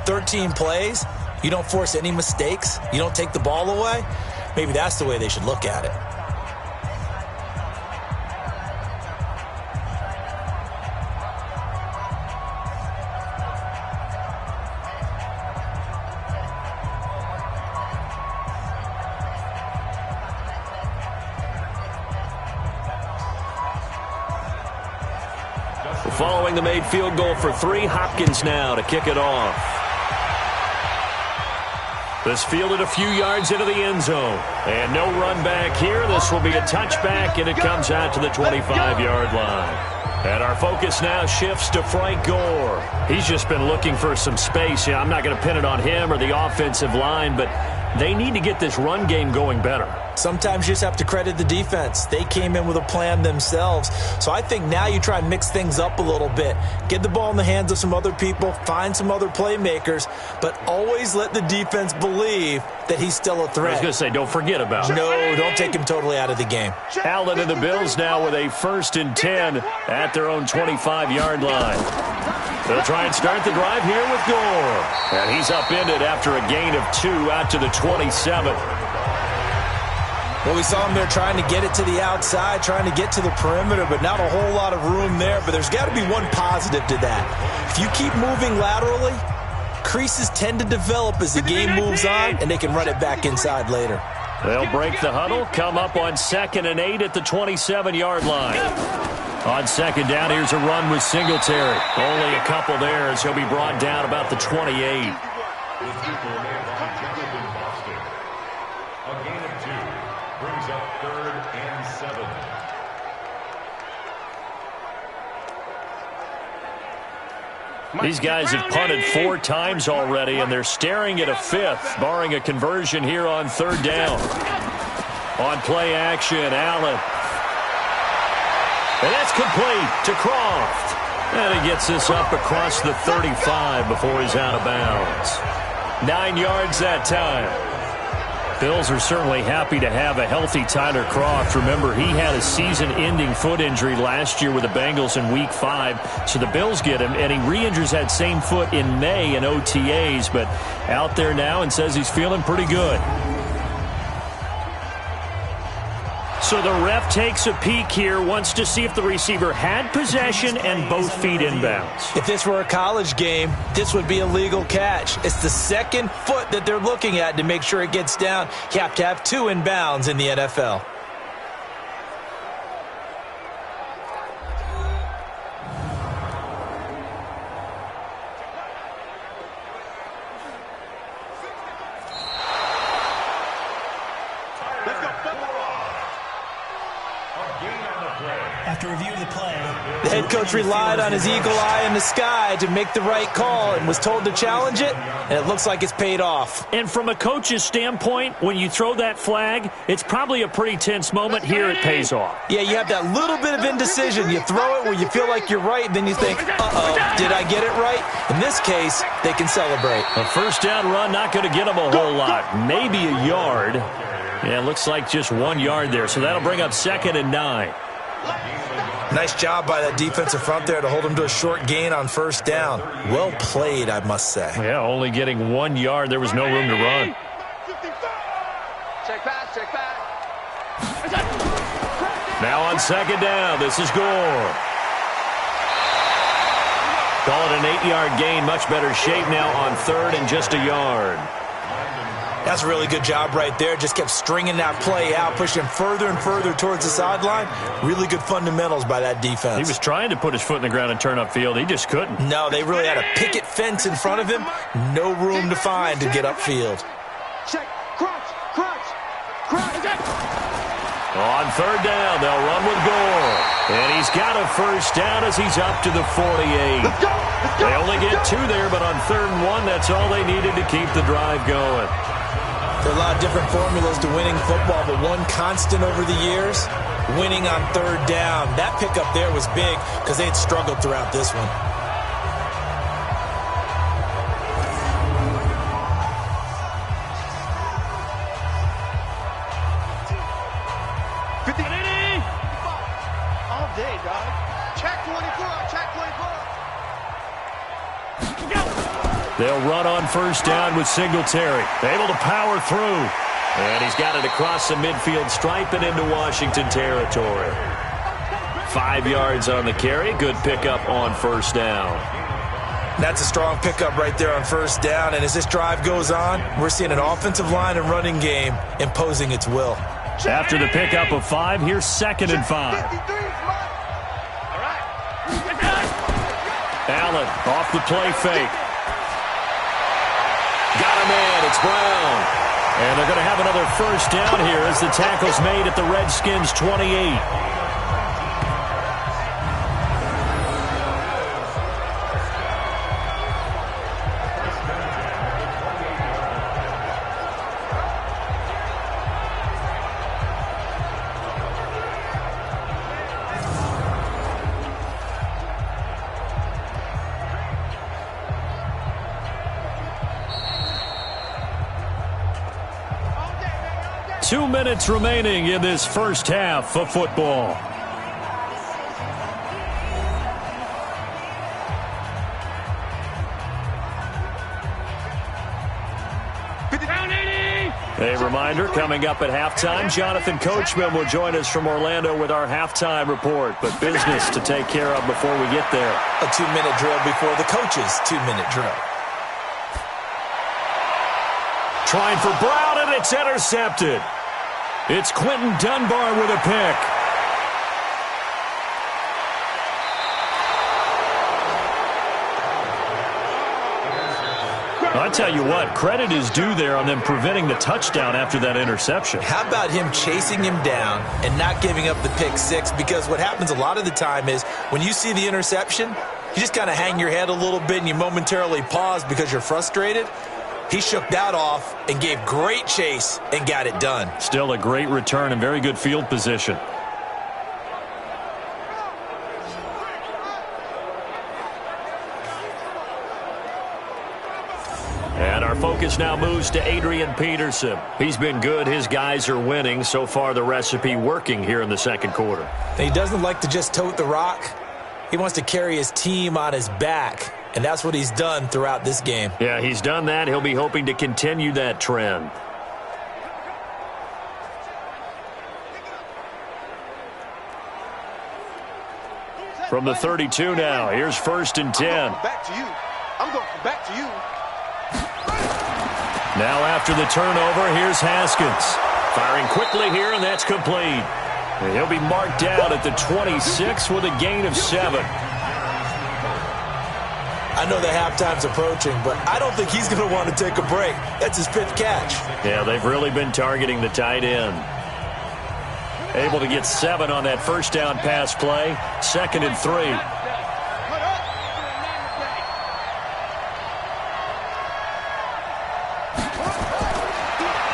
13 plays, you don't force any mistakes, you don't take the ball away. Maybe that's the way they should look at it. Following the made field goal for 3, Hopkins now to kick it off. This fielded a few yards into the end zone. And no run back here. This will be a touchback, and it comes out to the 25-yard line. And our focus now shifts to Frank Gore. He's just been looking for some space. I'm not going to pin it on him or the offensive line, but they need to get this run game going better. Sometimes you just have to credit the defense. They came in with a plan themselves. So I think now you try and mix things up a little bit. Get the ball in the hands of some other people, find some other playmakers, but always let the defense believe that he's still a threat. I was going to say, don't forget about him. No, don't take him totally out of the game. Allen and the Bills now with a 1st and 10 at their own 25-yard line. They'll try and start the drive here with Gore. And he's upended after a gain of 2 out to the 27. Well, we saw him there trying to get it to the outside, trying to get to the perimeter, but not a whole lot of room there. But there's got to be one positive to that. If you keep moving laterally, creases tend to develop as the game moves on, and they can run it back inside later. They'll break the huddle, come up on 2nd and 8 at the 27-yard line. On 2nd down, here's a run with Singletary. Only a couple there as he'll be brought down about the 28. These guys have punted 4 times already, and they're staring at a 5th, barring a conversion here on 3rd down. On play action, Allen. And that's complete to Croft. And he gets this up across the 35 before he's out of bounds. 9 yards that time. Bills are certainly happy to have a healthy Tyler Croft. Remember, he had a season-ending foot injury last year with the Bengals in Week 5. So the Bills get him, and he re-injures that same foot in May in OTAs. But out there now and says he's feeling pretty good. So the ref takes a peek here, wants to see if the receiver had possession and both feet inbounds. If this were a college game, this would be a legal catch. It's the 2nd foot that they're looking at to make sure it gets down. You have to have 2 inbounds in the NFL. After review of the play, the head coach relied on his eagle eye in the sky to make the right call and was told to challenge it, and it looks like it's paid off. And from a coach's standpoint, when you throw that flag, it's probably a pretty tense moment. Here it pays off. Yeah, you have that little bit of indecision. You throw it where you feel like you're right, then you think, uh-oh, did I get it right? In this case, they can celebrate. A 1st down run, not going to get them a whole lot. Maybe a yard. Yeah, it looks like just 1 yard there, so that'll bring up 2nd and 9. Nice job by that defensive front there to hold him to a short gain on 1st down. Well played, I must say. Yeah, only getting 1 yard. There was no room to run. Check pass, check pass. Now on 2nd down, this is Gore. Call it an 8-yard gain. Much better shape now on 3rd and just a yard. That's a really good job right there. Just kept stringing that play out, pushing him further and further towards the sideline. Really good fundamentals by that defense. He was trying to put his foot in the ground and turn upfield. He just couldn't. No, they really had a picket fence in front of him. No room to find to get upfield. Check, crunch, crunch, crunch. On 3rd down, they'll run with Gore. And he's got a 1st down as he's up to the 48. Let's go, let's go. They only get 2 there, but on 3rd and 1, that's all they needed to keep the drive going. There are a lot of different formulas to winning football, but one constant over the years, winning on 3rd down. That pickup there was big because they had struggled throughout this one. They'll run on first down with Singletary. Able to power through. And he's got it across the midfield stripe and into Washington territory. 5 yards on the carry. Good pickup on first down. That's a strong pickup right there on first down. And as this drive goes on, we're seeing an offensive line and running game imposing its will. After the pickup of 5, here's 2nd and 5. Allen off the play fake. Got a man. It's Brown. And they're going to have another first down here as the tackle's made at the Redskins' 28. 2 minutes remaining in this first half of football. A reminder, coming up at halftime, Jonathan Coachman will join us from Orlando with our halftime report. But business to take care of before we get there. A 2-minute drill before the coach's 2-minute drill. Trying for Brown, and it's intercepted. It's Quentin Dunbar with a pick. I tell you what, credit is due there on them preventing the touchdown after that interception. How about him chasing him down and not giving up the pick six? Because what happens a lot of the time is when you see the interception, you just kind of hang your head a little bit and you momentarily pause because you're frustrated. He shook that off and gave great chase and got it done. Still a great return and very good field position. And our focus now moves to Adrian Peterson. He's been good. His guys are winning. So far, the recipe working here in the second quarter. He doesn't like to just tote the rock. He wants to carry his team on his back. And that's what he's done throughout this game. Yeah, he's done that. He'll be hoping to continue that trend. From the 32 now, here's 1st and 10. Back to you. I'm going back to you. Now after the turnover, here's Haskins. Firing quickly here, and that's complete. And he'll be marked down at the 26 with a gain of 7. I know the halftime's approaching, but I don't think he's going to want to take a break. That's his 5th catch. Yeah, they've really been targeting the tight end. Able to get 7 on that first down pass play. 2nd and 3.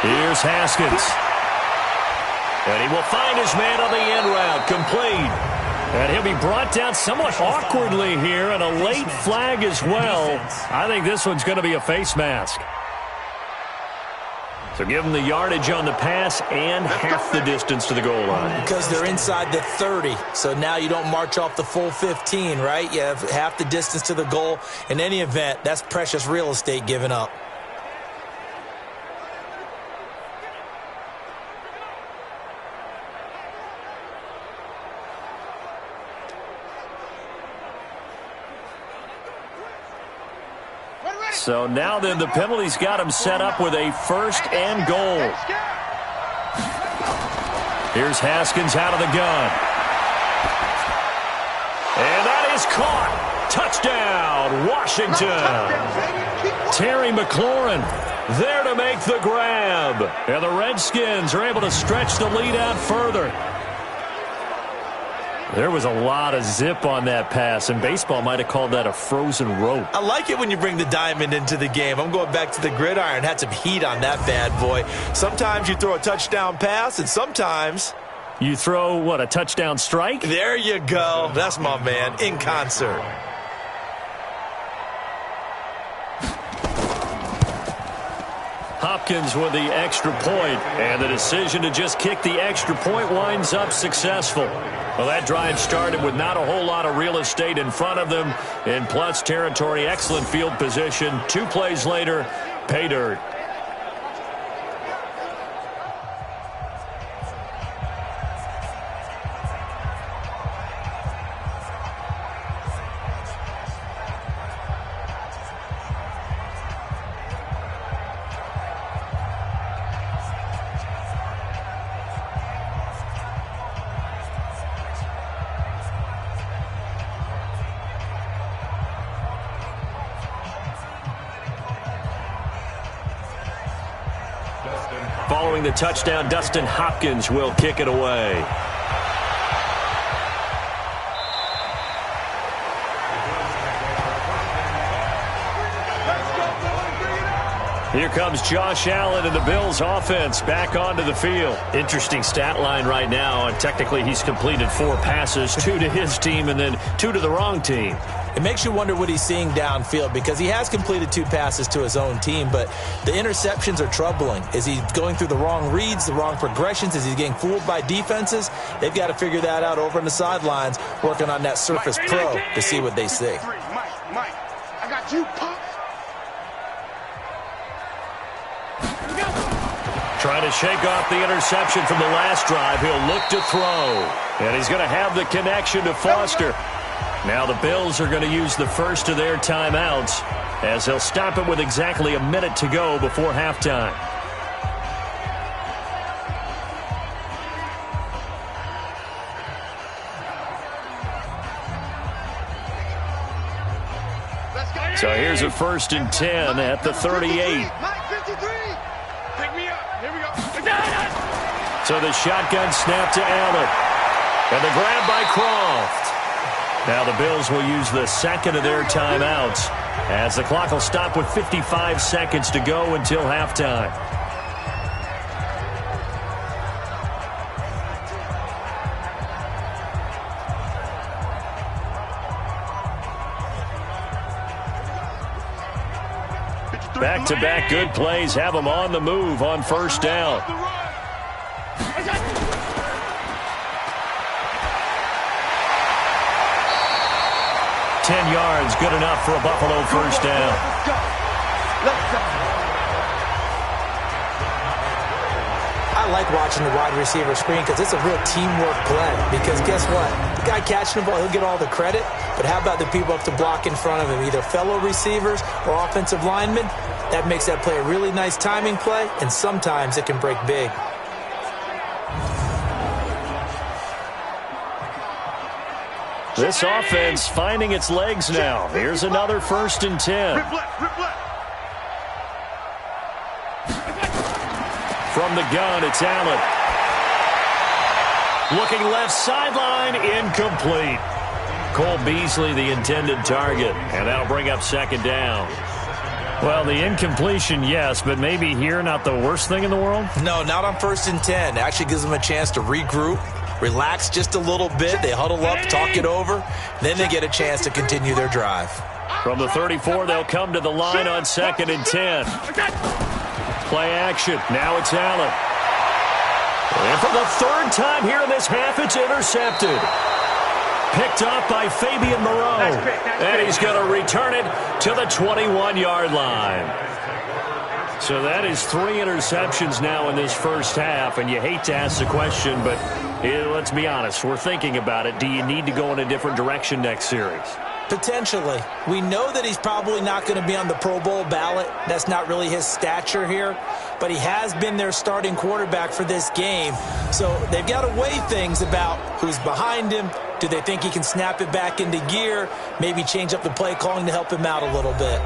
Here's Haskins. And he will find his man on the end route. Complete. And he'll be brought down somewhat awkwardly here, and a late flag as well. I think this one's going to be a face mask. So give them the yardage on the pass and half the distance to the goal line. Because they're inside the 30, so now you don't march off the full 15, right? You have half the distance to the goal. In any event, that's precious real estate given up. So now then the penalty's got him set up with a 1st and goal. Here's Haskins out of the gun. And that is caught. Touchdown, Washington. Terry McLaurin there to make the grab. And the Redskins are able to stretch the lead out further. There was a lot of zip on that pass, and baseball might have called that a frozen rope. I like it when you bring the diamond into the game. I'm going back to the gridiron. Had some heat on that bad boy. Sometimes you throw a touchdown pass, and sometimes you throw, what, a touchdown strike? There you go. That's my man, in concert. Haskins with the extra point, and the decision to just kick the extra point winds up successful. Well, that drive started with not a whole lot of real estate in front of them in plus territory. Excellent field position. 2 plays later, pay dirt. Following the touchdown, Dustin Hopkins will kick it away. Here comes Josh Allen and the Bills offense back onto the field. Interesting stat line right now, and technically he's completed 4 passes, 2 to his team and then 2 to the wrong team. It makes you wonder what he's seeing downfield because he has completed 2 passes to his own team, but the interceptions are troubling. Is he going through the wrong reads, the wrong progressions? Is he getting fooled by defenses? They've got to figure that out over on the sidelines, working on that Surface Pro to see what they see. Mike, I got you, Pop. Trying to shake off the interception from the last drive. He'll look to throw. And he's going to have the connection to Foster. Now the Bills are going to use the first of their timeouts as they'll stop it with exactly a minute to go before halftime. So here's a 1st and 10 at the 38. So the shotgun snap to Allen. And the grab by Croft. Now the Bills will use the second of their timeouts as the clock will stop with 55 seconds to go until halftime. Back-to-back good plays have them on the move on 1st down. 10 yards, good enough for a Buffalo 1st down. I like watching the wide receiver screen because it's a real teamwork play. Because guess what? The guy catching the ball, he'll get all the credit. But how about the people up to block in front of him, either fellow receivers or offensive linemen? That makes that play a really nice timing play, and sometimes it can break big. This offense finding its legs now. Here's another 1st and 10. From the gun, it's Allen. Looking left sideline, incomplete. Cole Beasley, the intended target, and that'll bring up 2nd down. Well, the incompletion, yes, but maybe here not the worst thing in the world? No, not on 1st and 10. It actually gives them a chance to regroup, relax just a little bit. They huddle up, talk it over. Then they get a chance to continue their drive. From the 34, they'll come to the line on 2nd and 10. Play action. Now it's Allen. And for the 3rd time here in this half, it's intercepted. Picked off by Fabian Moreau. And he's going to return it to the 21-yard line. So that is 3 interceptions now in this first half, and you hate to ask the question, but let's be honest, we're thinking about it. Do you need to go in a different direction next series? Potentially. We know that he's probably not going to be on the Pro Bowl ballot. That's not really his stature here, but he has been their starting quarterback for this game. So they've got to weigh things about who's behind him. Do they think he can snap it back into gear? Maybe change up the play calling to help him out a little bit.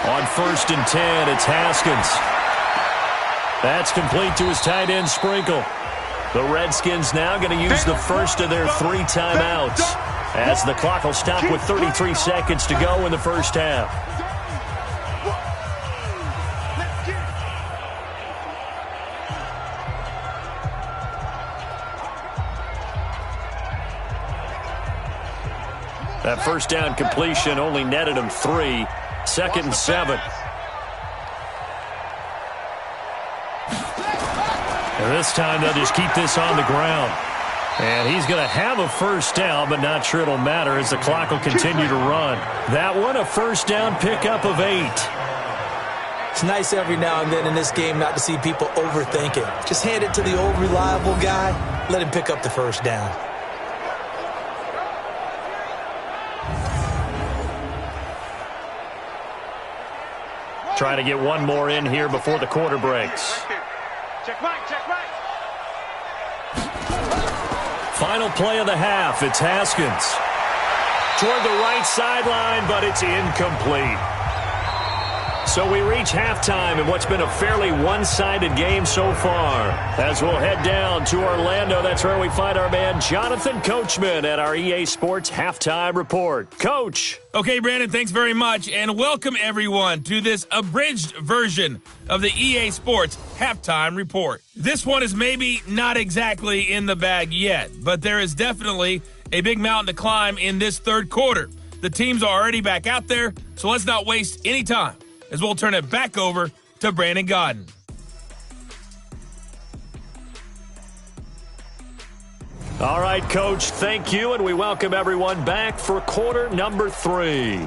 On 1st and 10, it's Haskins. That's complete to his tight end Sprinkle. The Redskins now going to use the first of their 3 timeouts as the clock will stop with 33 seconds to go in the first half. That first down completion only netted him 3. 2nd and 7. And this time they'll just keep this on the ground. And he's going to have a first down, but not sure it'll matter as the clock will continue to run. That one, a first down pickup of 8. It's nice every now and then in this game not to see people overthink it. Just hand it to the old reliable guy. Let him pick up the first down. Trying to get one more in here before the quarter breaks. Check right, check right. Final play of the half. It's Haskins. Toward the right sideline, but it's incomplete. So we reach halftime in what's been a fairly one-sided game so far. As we'll head down to Orlando, that's where we find our man Jonathan Coachman at our EA Sports Halftime Report. Coach. Okay, Brandon, thanks very much, and welcome everyone to this abridged version of the EA Sports Halftime Report. This one is maybe not exactly in the bag yet, but there is definitely a big mountain to climb in this third quarter. The teams are already back out there, so let's not waste any time as we'll turn it back over to Brandon Godden. All right, Coach, thank you, and we welcome everyone back for quarter number 3.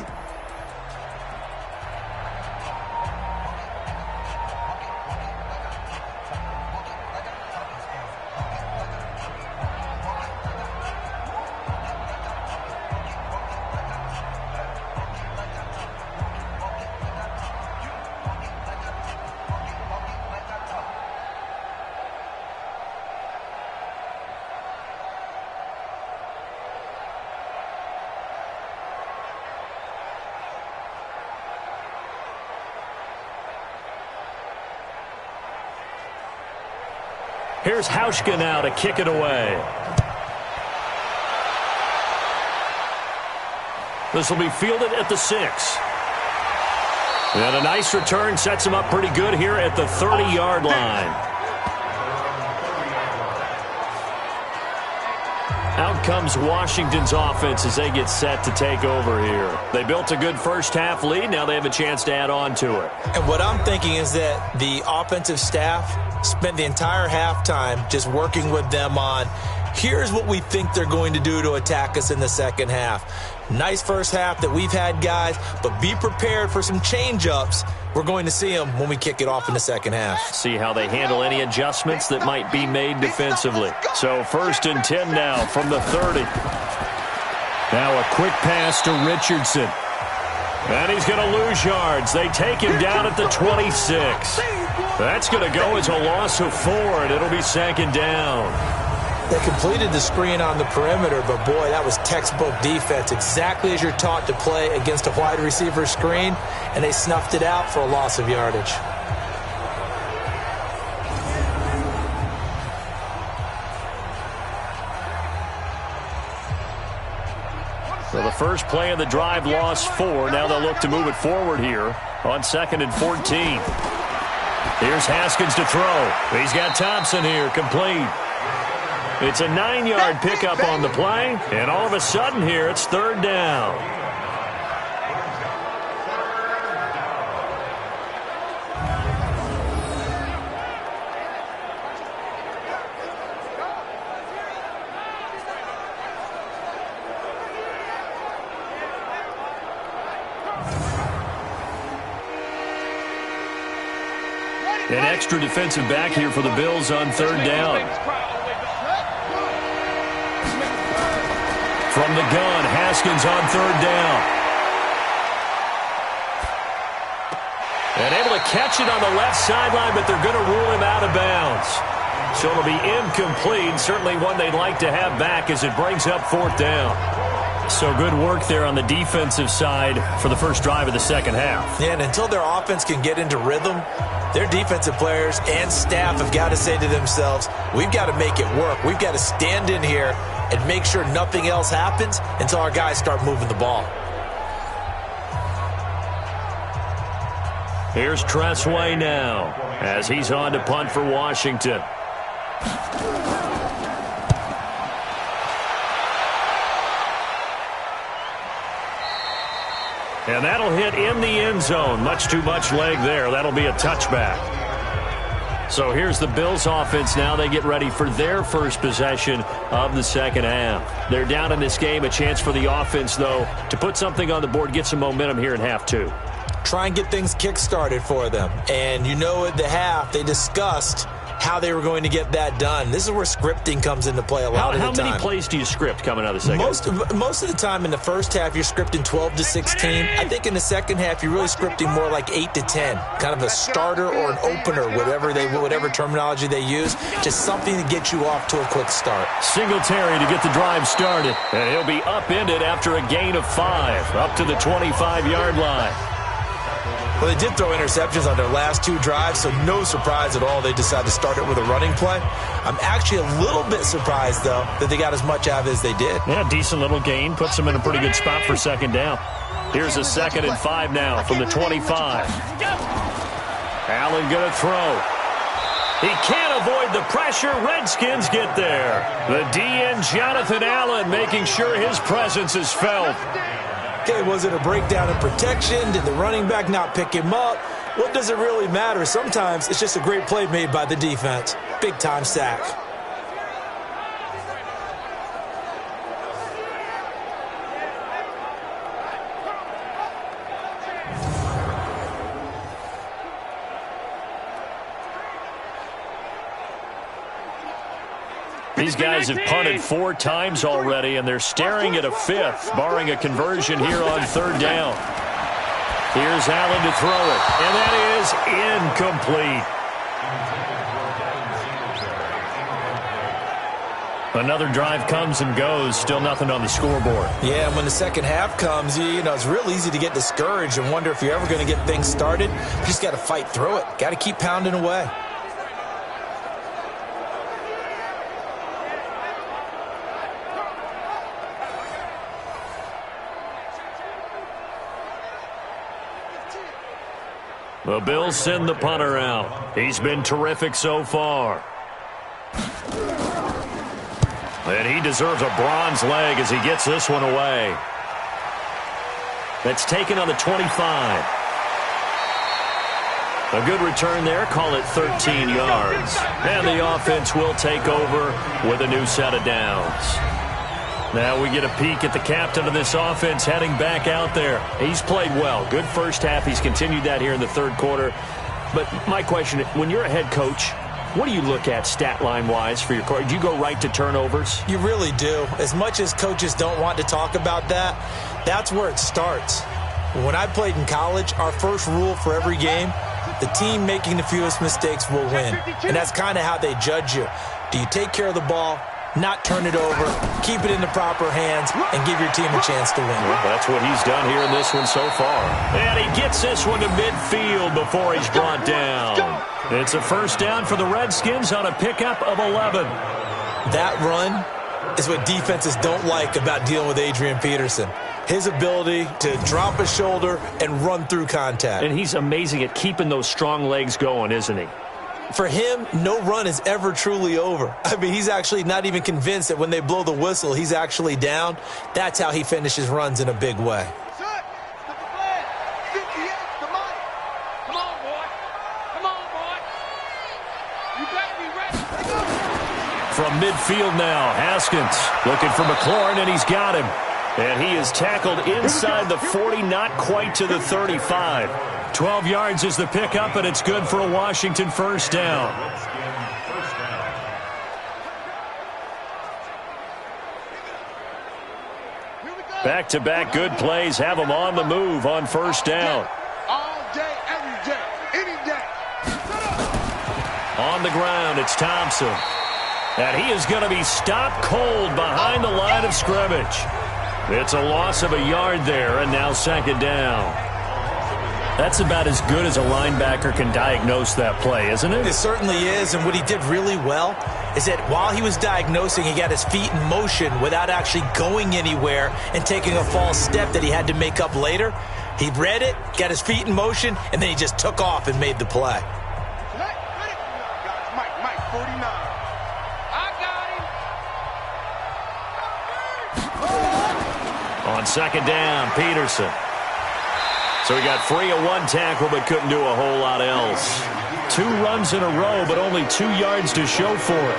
Here's Hauschka now to kick it away. This will be fielded at the 6. And a nice return sets him up pretty good here at the 30-yard line. Out comes Washington's offense as they get set to take over here. They built a good first half lead. Now they have a chance to add on to it. And what I'm thinking is that the offensive staff spent the entire halftime just working with them on, here's what we think they're going to do to attack us in the second half. Nice first half that we've had, guys, but be prepared for some change-ups. We're going to see them when we kick it off in the second half. See how they handle any adjustments that might be made defensively. So 1st and 10 now from the 30. Now a quick pass to Richardson. And he's going to lose yards. They take him down at the 26. That's going to go as a loss of 4, and it'll be 2nd down. They completed the screen on the perimeter, but boy, that was textbook defense, exactly as you're taught to play against a wide receiver screen, and they snuffed it out for a loss of yardage. So the first play of the drive lost 4. Now they'll look to move it forward here on 2nd and 14. Here's Haskins to throw. He's got Thompson here, complete. It's a 9-yard pickup on the play, and all of a sudden here it's 3rd down. An extra defensive back here for the Bills on 3rd down. From the gun, Haskins on 3rd down. And able to catch it on the left sideline, but they're going to rule him out of bounds. So it'll be incomplete, certainly one they'd like to have back as it brings up 4th down. So good work there on the defensive side for the first drive of the second half. Yeah, and until their offense can get into rhythm, their defensive players and staff have got to say to themselves, we've got to make it work. We've got to stand in here and make sure nothing else happens until our guys start moving the ball. Here's Tressway now as he's on to punt for Washington. And that'll hit in the end zone. Much too much leg there. That'll be a touchback. So here's the Bills offense now. They get ready for their first possession of the second half. They're down in this game. A chance for the offense, though, to put something on the board, get some momentum here in half two. Try and get things kick-started for them. And you know at the half, they discussed how they were going to get that done. This is where scripting comes into play a lot of the time. How many plays do you script coming out of the second half? Most of the time in the first half, you're scripting 12 to 16. I think in the second half, you're really scripting more like 8 to 10. Kind of a starter or an opener, whatever terminology they use. Just something to get you off to a quick start. Singletary to get the drive started. And he'll be upended after a gain of 5, up to the 25-yard line. Well, they did throw interceptions on their last 2 drives, so no surprise at all they decided to start it with a running play. I'm actually a little bit surprised, though, that they got as much out of it as they did. Yeah, decent little gain. Puts them in a pretty good spot for second down. Here's a 2nd and 5 now from the 25. Allen going to throw. He can't avoid the pressure. Redskins get there. The DN, Jonathan Allen, making sure his presence is felt. Okay, was it a breakdown in protection? Did the running back not pick him up? What does it really matter? Sometimes it's just a great play made by the defense. Big-time sack. These guys have punted 4 times already, and they're staring at a 5th, barring a conversion here on 3rd down. Here's Allen to throw it, and that is incomplete. Another drive comes and goes, still nothing on the scoreboard. Yeah, and when the second half comes, you know, it's real easy to get discouraged and wonder if you're ever going to get things started. You just got to fight through it. Got to keep pounding away. The Bills send the punter out. He's been terrific so far. And he deserves a bronze leg as he gets this one away. That's taken on the 25. A good return there. Call it 13 yards. And the offense will take over with a new set of downs. Now we get a peek at the captain of this offense heading back out there. He's played well. Good first half. He's continued that here in the 3rd quarter. But my question, when you're a head coach, what do you look at stat line-wise for your coach? Do you go right to turnovers? You really do. As much as coaches don't want to talk about that, that's where it starts. When I played in college, our first rule for every game, the team making the fewest mistakes will win. And that's kind of how they judge you. Do you take care of the ball, not turn it over, keep it in the proper hands, and give your team a chance to win? Well, that's what he's done here in this one so far. And he gets this one to midfield before he's brought down. It's a first down for the Redskins on a pickup of 11. That run is what defenses don't like about dealing with Adrian Peterson. His ability to drop a shoulder and run through contact. And he's amazing at keeping those strong legs going, isn't he? For him, no run is ever truly over. I mean, he's actually not even convinced that when they blow the whistle, he's actually down. That's how he finishes runs in a big way. From midfield now, Haskins looking for McLaurin, and he's got him. And he is tackled inside the 40, not quite to the 35. 12 yards is the pickup, and it's good for a Washington first down. Back-to-back good plays have them on the move on first down. All day, every day, any day. On the ground, it's Thompson. And he is going to be stopped cold behind the line of scrimmage. It's a loss of a yard there, and now second down. That's about as good as a linebacker can diagnose that play, isn't it? It certainly is, and what he did really well is that while he was diagnosing, he got his feet in motion without actually going anywhere and taking a false step that he had to make up later. He read it, got his feet in motion, and then he just took off and made the play. Mike, 49. I got him. On second down, Peterson. So he got free of one tackle but couldn't do a whole lot else. 2 runs in a row, but only 2 yards to show for it.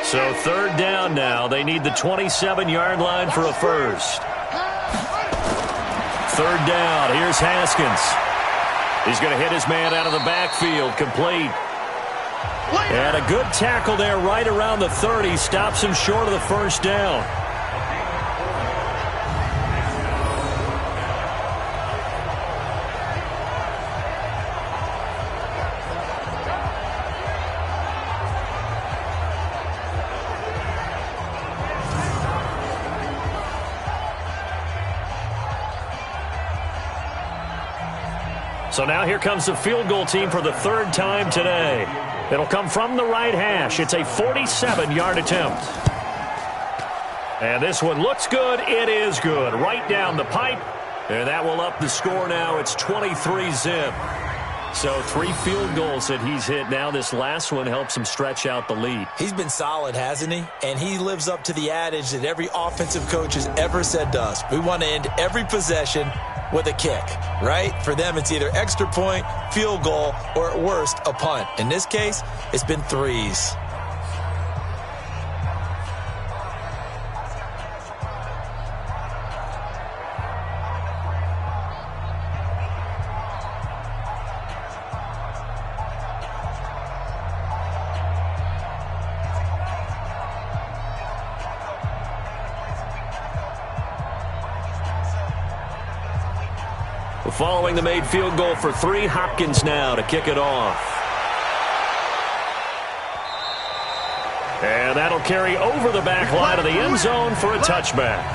So third down now. They need the 27-yard line for a first. Third down. Here's Haskins. He's going to hit his man out of the backfield. Complete. And a good tackle there right around the 30. Stops him short of the first down. So now here comes the field goal team for the 3rd time today. It'll come from the right hash. It's a 47-yard attempt. And this one looks good. It is good. Right down the pipe. And that will up the score now. It's 23-zip. So 3 field goals that he's hit now. This last one helps him stretch out the lead. He's been solid, hasn't he? And he lives up to the adage that every offensive coach has ever said to us. We want to end every possession with a kick, right? For them, it's either extra point, field goal, or at worst, a punt. In this case, it's been 3s. Following the made field goal for 3, Hopkins now to kick it off. And that'll carry over the back line of the end zone for a touchback.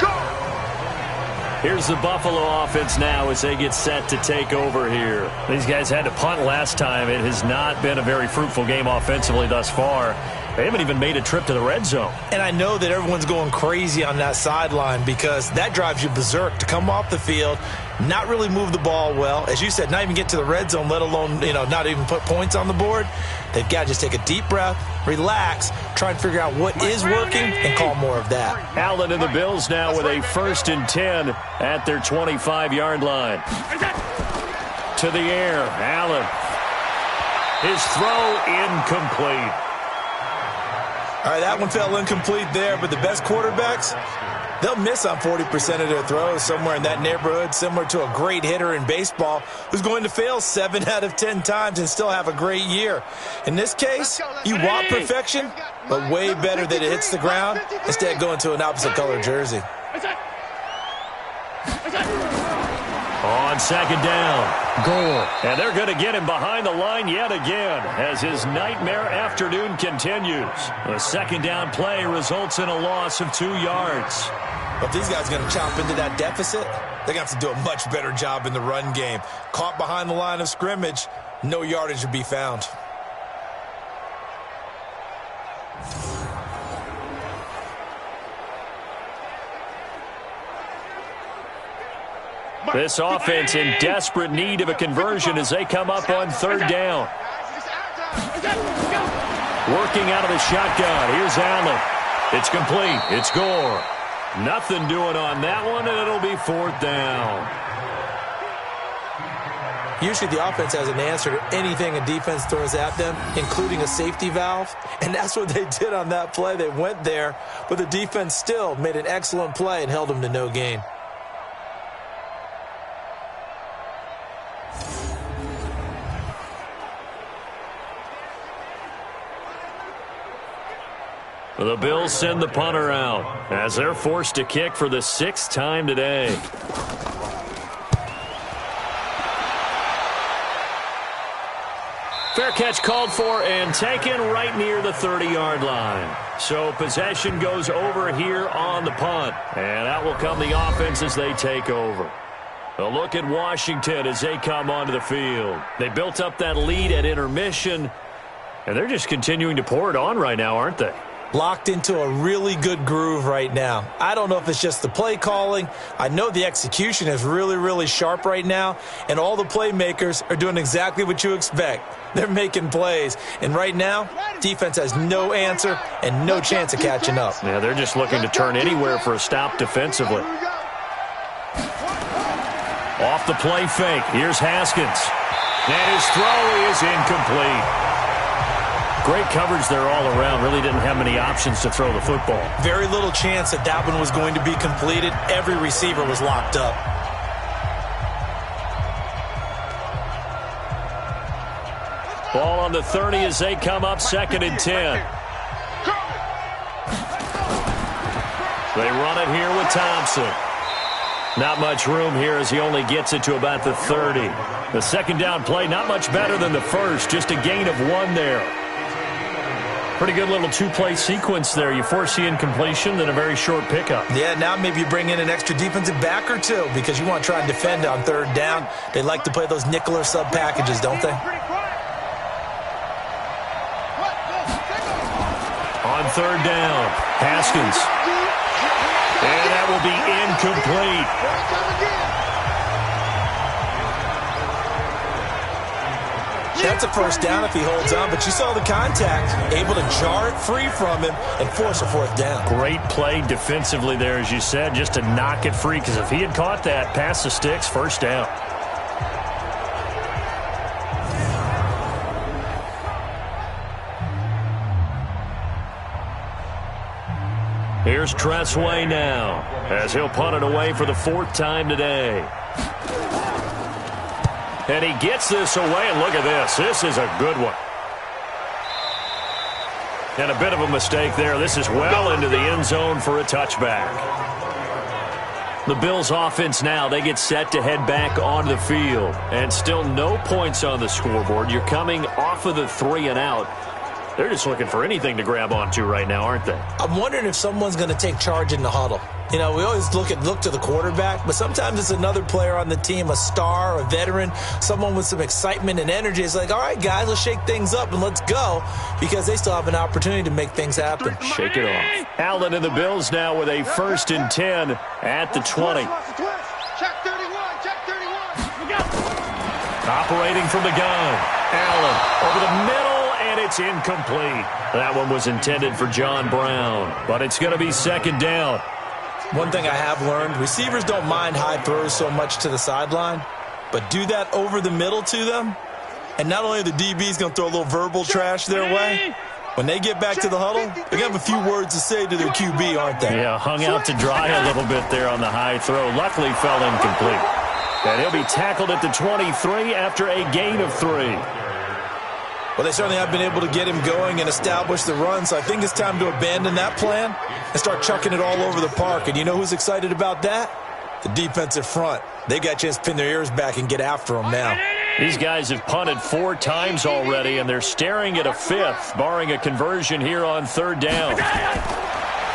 Here's the Buffalo offense now as they get set to take over here. These guys had to punt last time. It has not been a very fruitful game offensively thus far. They haven't even made a trip to the red zone. And I know that everyone's going crazy on that sideline because that drives you berserk to come off the field, not really move the ball well. As you said, not even get to the red zone, let alone, not even put points on the board. They've got to just take a deep breath, relax, try and figure out what is working, and call more of that. Allen and the Bills now with a 1st and 10 at their 25-yard line. To the air, Allen. His throw incomplete. All right, that one fell incomplete there, but the best quarterbacks, they'll miss on 40% of their throws, somewhere in that neighborhood, similar to a great hitter in baseball who's going to fail 7 out of 10 times and still have a great year. In this case, you want perfection, but way better that it hits the ground instead of going to an opposite color jersey. On second down, Gore. And they're going to get him behind the line yet again as his nightmare afternoon continues. The second down play results in a loss of 2 yards. But if these guys are going to chop into that deficit, they're going to have to do a much better job in the run game. Caught behind the line of scrimmage, no yardage would be found. This offense in desperate need of a conversion as they come up on 3rd down. Working out of the shotgun. Here's Allen. It's complete. It's Gore. Nothing doing on that one, and it'll be 4th down. Usually the offense has an answer to anything a defense throws at them, including a safety valve, and that's what they did on that play. They went there, but the defense still made an excellent play and held them to no gain. The Bills send the punter out as they're forced to kick for the 6th time today. Fair catch called for and taken right near the 30-yard line. So possession goes over here on the punt. And out will come the offense as they take over. A look at Washington as they come onto the field. They built up that lead at intermission, and they're just continuing to pour it on right now, aren't they? Locked into a really good groove right now. I don't know if it's just the play calling. I know the execution is really, really sharp right now, and all the playmakers are doing exactly what you expect. They're making plays, and right now, defense has no answer and no chance of catching up. Yeah, they're just looking to turn anywhere for a stop defensively. Off the play fake, here's Haskins. And his throw is incomplete. Great coverage there all around. Really didn't have many options to throw the football. Very little chance that that one was going to be completed. Every receiver was locked up. Ball on the 30 as they come up 2nd and 10. They run it here with Thompson. Not much room here as he only gets it to about the 30. The second down play, not much better than the first. Just a gain of 1 there. Pretty good little two-play sequence there. You force the incompletion, then a very short pickup. Yeah, now maybe you bring in an extra defensive back or two because you want to try and defend on 3rd down. They like to play those nickel or sub packages, don't they? On 3rd down, Haskins. And that will be incomplete. That's a first down if he holds on, but you saw the contact, able to jar it free from him and force a 4th down. Great play defensively there, as you said, just to knock it free, because if he had caught that, past the sticks, 1st down. Here's Tressway now, as he'll punt it away for the 4th time today. And he gets this away, and look at this. This is a good one. And a bit of a mistake there. This is well into the end zone for a touchback. The Bills offense now, they get set to head back onto the field. And still no points on the scoreboard. You're coming off of the 3 and out. They're just looking for anything to grab onto right now, aren't they? I'm wondering if someone's going to take charge in the huddle. You know, we always look to the quarterback, but sometimes it's another player on the team, a star, a veteran, someone with some excitement and energy. It's like, all right, guys, let's shake things up and let's go, because they still have an opportunity to make things happen. Shake it off. Allen and the Bills now with a 1st and 10 at the 20. Check 31, check 31. Operating from the gun. Allen over the middle. And it's incomplete. That one was intended for John Brown, but it's going to be 2nd down. One thing I have learned, receivers don't mind high throws so much to the sideline, but do that over the middle to them, and not only are the DBs going to throw a little verbal trash their way, when they get back to the huddle, they're going to have a few words to say to their QB, aren't they? Yeah, hung out to dry a little bit there on the high throw. Luckily fell incomplete. And he'll be tackled at the 23 after a gain of 3. Well, they certainly have been able to get him going and establish the run, so I think it's time to abandon that plan and start chucking it all over the park. And you know who's excited about that? The defensive front. They got a chance to pin their ears back and get after him now. These guys have punted 4 times already, and they're staring at a 5th, barring a conversion here on 3rd down.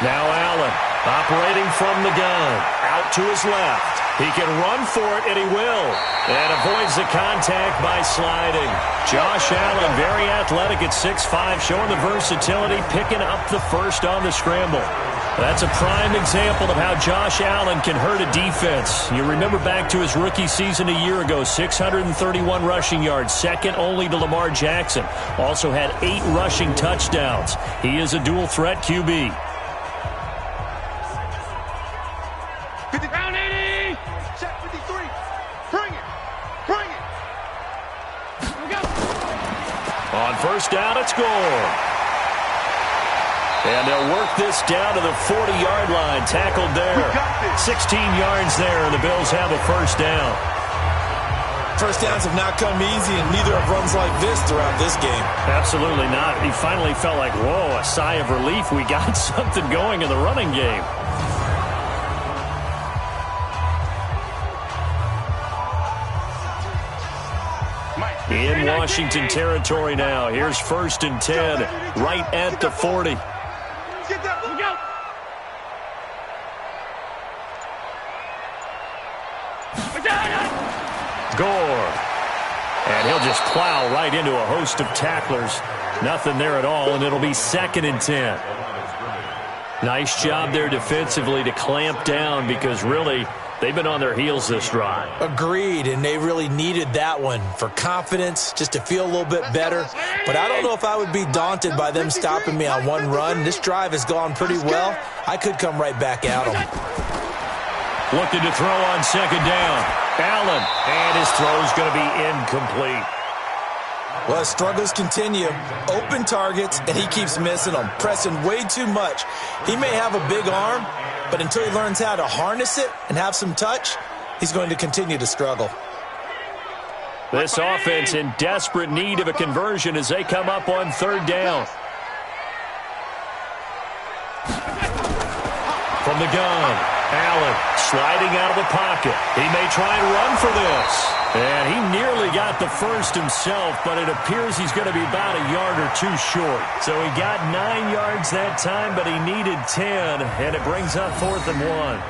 Now Allen, operating from the gun, out to his left. He can run for it, and he will. And avoids the contact by sliding. Josh Allen, very athletic at 6'5", showing the versatility, picking up the 1st on the scramble. That's a prime example of how Josh Allen can hurt a defense. You remember back to his rookie season a year ago, 631 rushing yards, second only to Lamar Jackson. Also had 8 rushing touchdowns. He is a dual-threat QB. On 1st down, it's scored. And they'll work this down to the 40-yard line. Tackled there. 16 yards there, and the Bills have a 1st down. 1st downs have not come easy, and neither have runs like this throughout this game. Absolutely not. He finally felt like, whoa, a sigh of relief. We got something going in the running game. Mike. in Washington territory now. Here's 1st and 10, right at the 40. Get that. Look out. Gore. And he'll just plow right into a host of tacklers. Nothing there at all, and it'll be 2nd and 10. Nice job there defensively to clamp down because really they've been on their heels this drive. Agreed, and they really needed that one for confidence, just to feel a little bit better. But I don't know if I would be daunted by them stopping me on one run. This drive has gone pretty well. I could come right back at them. Looking to throw on 2nd down. Allen, and his throw's going to be incomplete. Well, struggles continue. Open targets, and he keeps missing them, pressing way too much. He may have a big arm, but until he learns how to harness it and have some touch, he's going to continue to struggle. This offense in desperate need of a conversion as they come up on 3rd down. From the gun, Allen sliding out of the pocket. He may try and run for this. And he nearly got the first himself, but it appears he's going to be about a yard or two short. So he got 9 yards that time, but he needed 10, and it brings up 4th and 1.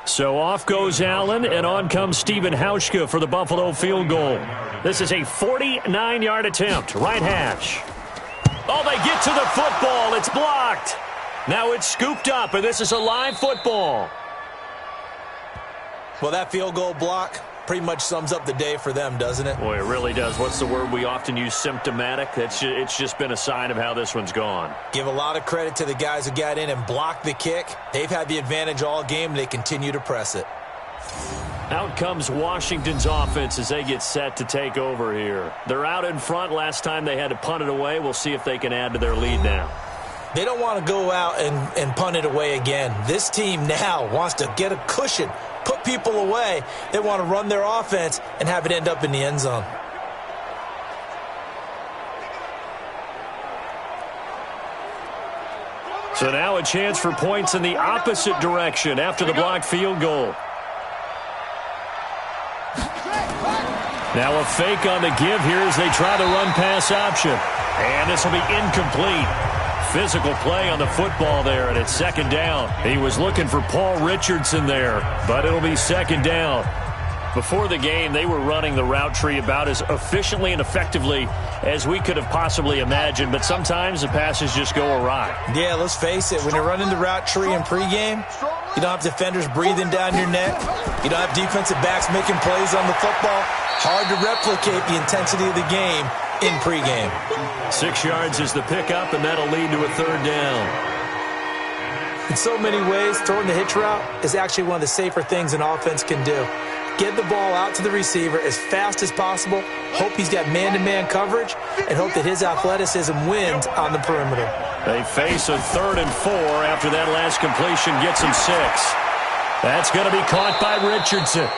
So off goes Allen, and on comes Stephen Hauschka for the Buffalo field goal. This is a 49-yard attempt, right hash. Oh, they get to the football. It's blocked. Now it's scooped up, and this is a live football. Well, that field goal block pretty much sums up the day for them, doesn't it? Boy, it really does. What's the word we often use? Symptomatic. It's just been a sign of how this one's gone. Give a lot of credit to the guys who got in and blocked the kick. They've had the advantage all game. They continue to press it. Out comes Washington's offense as they get set to take over here. They're out in front. Last time they had to punt it away. We'll see if they can add to their lead now. They don't want to go out and punt it away again. This team now wants to get a cushion, put people away. They want to run their offense and have it end up in the end zone. So now a chance for points in the opposite direction after the blocked field goal. Now a fake on the give here as they try the run-pass option. And this will be incomplete. Physical play on the football there, and it's 2nd down. He was looking for Paul Richardson there, but it'll be 2nd down. Before the game, they were running the route tree about as efficiently and effectively as we could have possibly imagined, but sometimes the passes just go awry. Yeah, let's face it. When you're running the route tree in pregame, you don't have defenders breathing down your neck. You don't have defensive backs making plays on the football. Hard to replicate the intensity of the game in pregame. 6 yards is the pickup, and that'll lead to a 3rd down. In so many ways, throwing the hitch route is actually one of the safer things an offense can do. Get the ball out to the receiver as fast as possible, hope he's got man-to-man coverage, and hope that his athleticism wins on the perimeter. They face a 3rd and 4 after that last completion gets him 6. That's going to be caught by Richardson.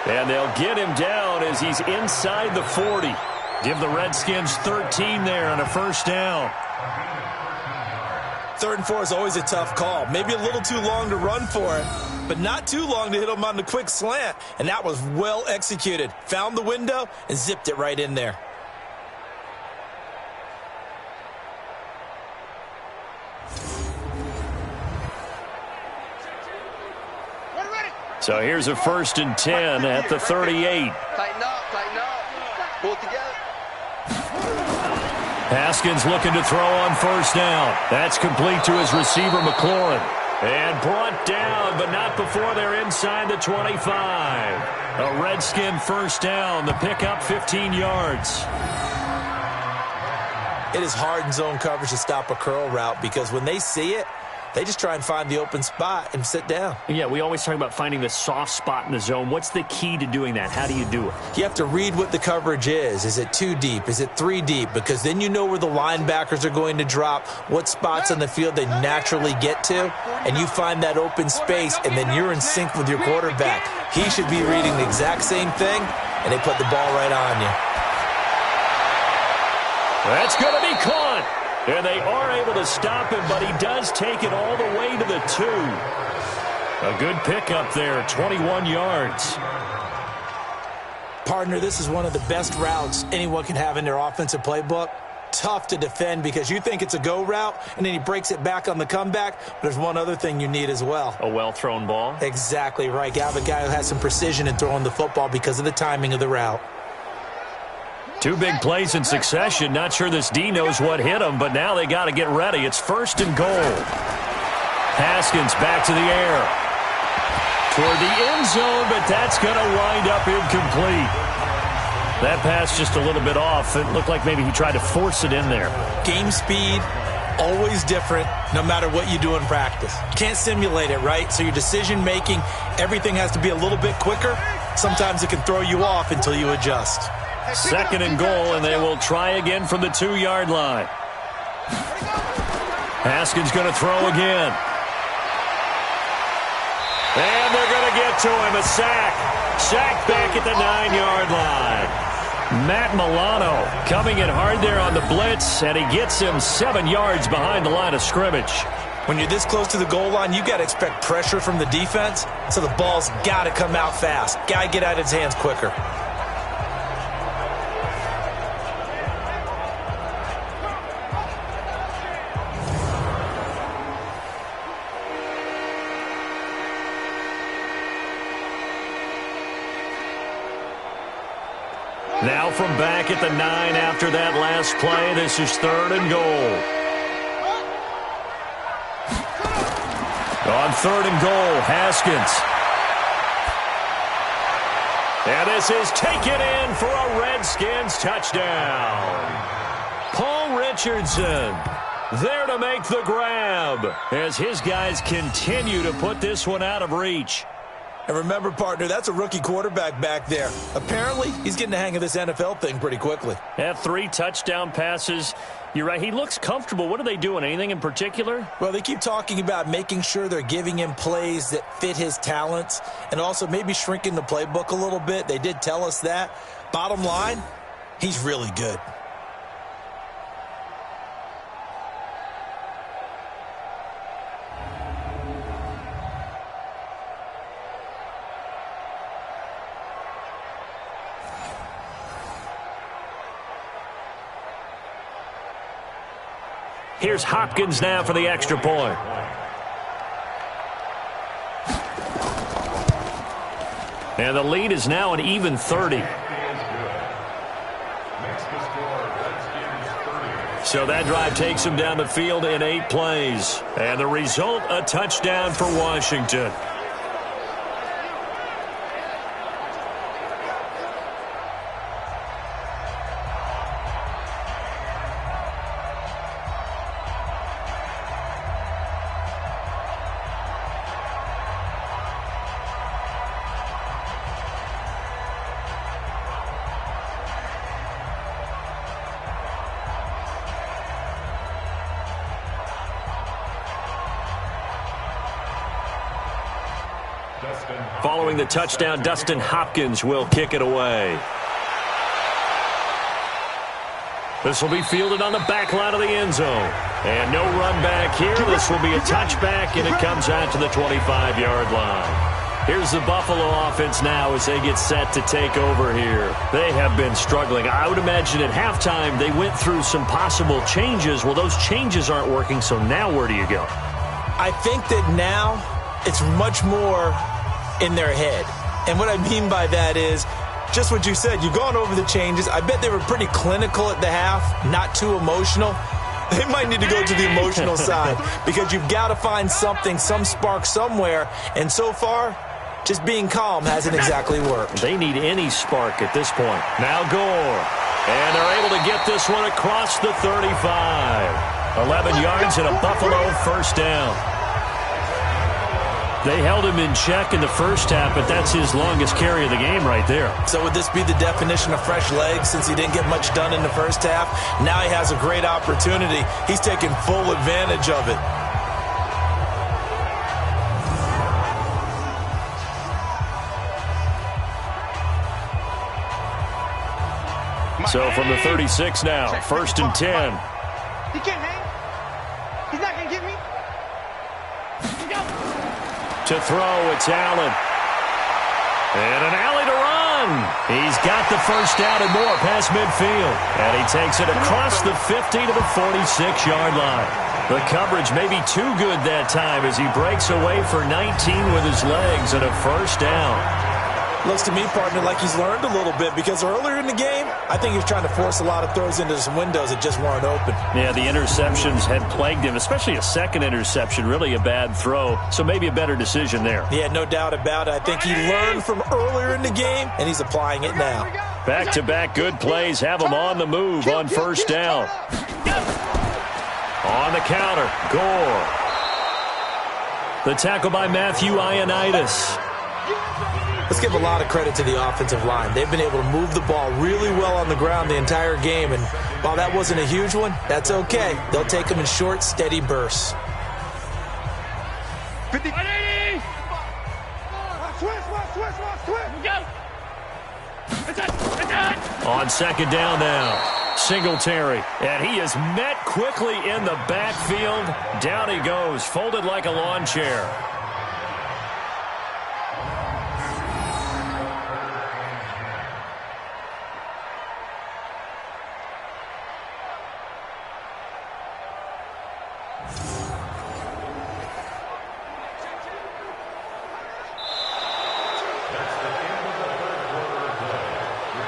And they'll get him down as he's inside the 40. Give the Redskins 13 there on a 1st down. 3rd and 4 is always a tough call. Maybe a little too long to run for it, but not too long to hit him on the quick slant. And that was well executed. Found the window and zipped it right in there. So here's a 1st and 10 at the 38. Tighten up. Pull it together. Haskins looking to throw on 1st down. That's complete to his receiver, McLaurin. And brought down, but not before they're inside the 25. A Redskin 1st down. The pickup 15 yards. It is hard in zone coverage to stop a curl route because when they see it, They just try and find the open spot and sit down. Yeah, we always talk about finding the soft spot in the zone. What's the key to doing that? How do you do it? You have to read what the coverage is. Is it 2 deep? Is it 3 deep? Because then you know where the linebackers are going to drop, what spots on the field they naturally get to, and you find that open space, and then you're in sync with your quarterback. He should be reading the exact same thing, and they put the ball right on you. That's going to be caught. And they are able to stop him, but he does take it all the way to the 2. A good pickup there, 21 yards. Partner, this is one of the best routes anyone can have in their offensive playbook. Tough to defend because you think it's a go route, and then he breaks it back on the comeback. But there's one other thing you need as well. A well-thrown ball? Exactly right. You have a guy who has some precision in throwing the football because of the timing of the route. 2 big plays in succession. Not sure this D knows what hit him, but now they got to get ready. It's 1st and goal. Haskins back to the air. Toward the end zone, but that's going to wind up incomplete. That pass just a little bit off. It looked like maybe he tried to force it in there. Game speed, always different, no matter what you do in practice. You can't simulate it, right? So your decision-making, everything has to be a little bit quicker. Sometimes it can throw you off until you adjust. 2nd and goal, and they will try again from the 2-yard line. Haskins going to throw again. And they're going to get to him. A sack. Sack back at the 9-yard line. Matt Milano coming in hard there on the blitz, and he gets him 7 yards behind the line of scrimmage. When you're this close to the goal line, you got to expect pressure from the defense, so the ball's got to come out fast. Got to get out of his hands quicker. Now from back at the 9 after that last play, this is 3rd and goal. On 3rd and goal, Haskins. And this is taken in for a Redskins touchdown. Paul Richardson there to make the grab as his guys continue to put this one out of reach. And remember, partner, that's a rookie quarterback back there. Apparently, he's getting the hang of this NFL thing pretty quickly. Have 3 touchdown passes. You're right. He looks comfortable. What are they doing? Anything in particular? Well, they keep talking about making sure they're giving him plays that fit his talents and also maybe shrinking the playbook a little bit. They did tell us that. Bottom line, he's really good. Here's Hopkins now for the extra point. And the lead is now an even 30. So that drive takes him down the field in 8 plays. And the result, a touchdown for Washington. Following the touchdown, Dustin Hopkins will kick it away. This will be fielded on the back line of the end zone. And no run back here. This will be a touchback, and it comes out to the 25-yard line. Here's the Buffalo offense now as they get set to take over here. They have been struggling. I would imagine at halftime they went through some possible changes. Well, those changes aren't working, so now where do you go? I think that now it's much more in their head. And what I mean by that is just what you said. You've gone over the changes. I bet they were pretty clinical at the half, not too emotional. They might need to go to the emotional side because you've got to find something, some spark somewhere. And so far, just being calm hasn't exactly worked. They need any spark at this point. Now Gore. And they're able to get this one across the 35. 11 yards and a Buffalo first down. They held him in check in the first half, but that's his longest carry of the game right there. So would this be the definition of fresh legs since he didn't get much done in the first half? Now he has a great opportunity. He's taking full advantage of it. So from the 36 now, 1st and 10. He can't hang. He's not going to get me. To throw, it's Allen. And an alley to run. He's got the first down and more past midfield. And he takes it across the 50 to the 46-yard line. The coverage may be too good that time as he breaks away for 19 with his legs and a first down. Looks to me, partner, like he's learned a little bit because earlier in the game, I think he was trying to force a lot of throws into some windows that just weren't open. Yeah, the interceptions had plagued him, especially a second interception, really a bad throw, so maybe a better decision there. Yeah, no doubt about it. I think he learned from earlier in the game, and he's applying it now. Back-to-back good plays have him on the move on first down. On the counter, Gore. The tackle by Matthew Ioannidis. Let's give a lot of credit to the offensive line. They've been able to move the ball really well on the ground the entire game, and while that wasn't a huge one, that's okay. They'll take them in short, steady bursts. 50. On second down now, Singletary, and he is met quickly in the backfield. Down he goes, folded like a lawn chair.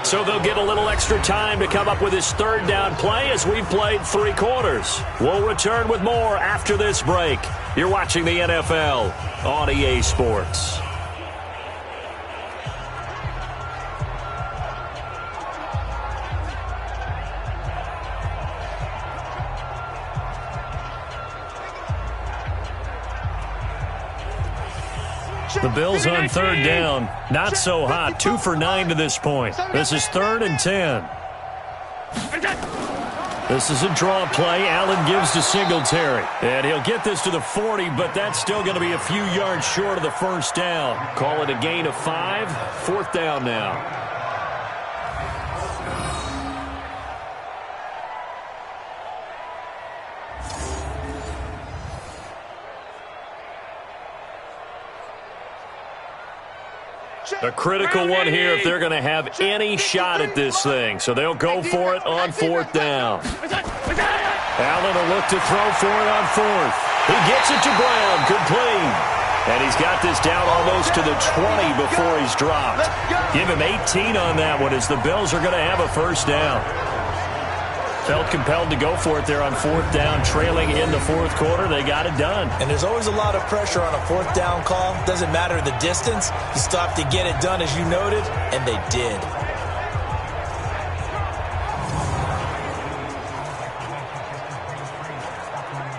So they'll get a little extra time to come up with his third down play as we've played 3 quarters. We'll return with more after this break. You're watching the NFL on EA Sports. The Bills on third down. Not so hot. 2 for 9 to this point. This is 3rd and 10. This is a draw play. Allen gives to Singletary. And he'll get this to the 40, but that's still going to be a few yards short of the first down. Call it a gain of 5. 4th down now. A critical one here if they're going to have any shot at this thing. So they'll go for it on 4th down. Allen will look to throw for it on 4th. He gets it to Brown. Complete. And he's got this down almost to the 20 before he's dropped. Give him 18 on that one as the Bills are going to have a first down. Felt compelled to go for it there on 4th down, trailing in the 4th quarter. They got it done. And there's always a lot of pressure on a 4th down call. Doesn't matter the distance. You stop to get it done, as you noted, and they did.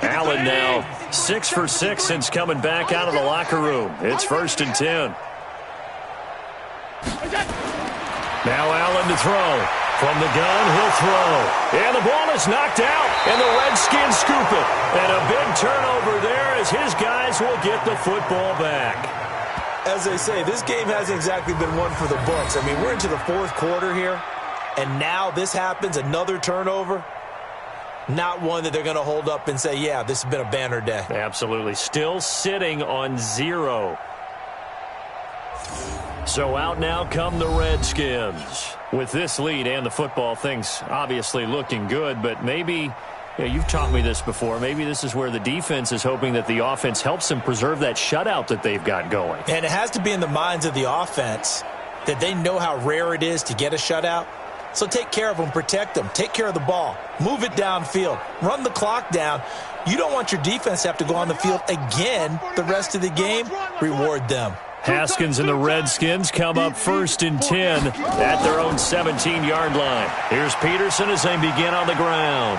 Allen now 6 for 6 since coming back out of the locker room. It's 1st and 10. Now Allen to throw. From the gun, he'll throw. And the ball is knocked out, and the Redskins scoop it. And a big turnover there as his guys will get the football back. As they say, this game hasn't exactly been one for the books. I mean, we're into the 4th quarter here, and now this happens, another turnover. Not one that they're going to hold up and say, yeah, this has been a banner day. Absolutely. Still sitting on 0. So out now come the Redskins. With this lead and the football, things obviously looking good, but maybe, you've taught me this before, maybe this is where the defense is hoping that the offense helps them preserve that shutout that they've got going. And it has to be in the minds of the offense that they know how rare it is to get a shutout. So take care of them, protect them, take care of the ball, move it downfield, run the clock down. You don't want your defense to have to go on the field again the rest of the game. Reward them. Haskins and the Redskins come up 1st and 10 at their own 17-yard line. Here's Peterson as they begin on the ground.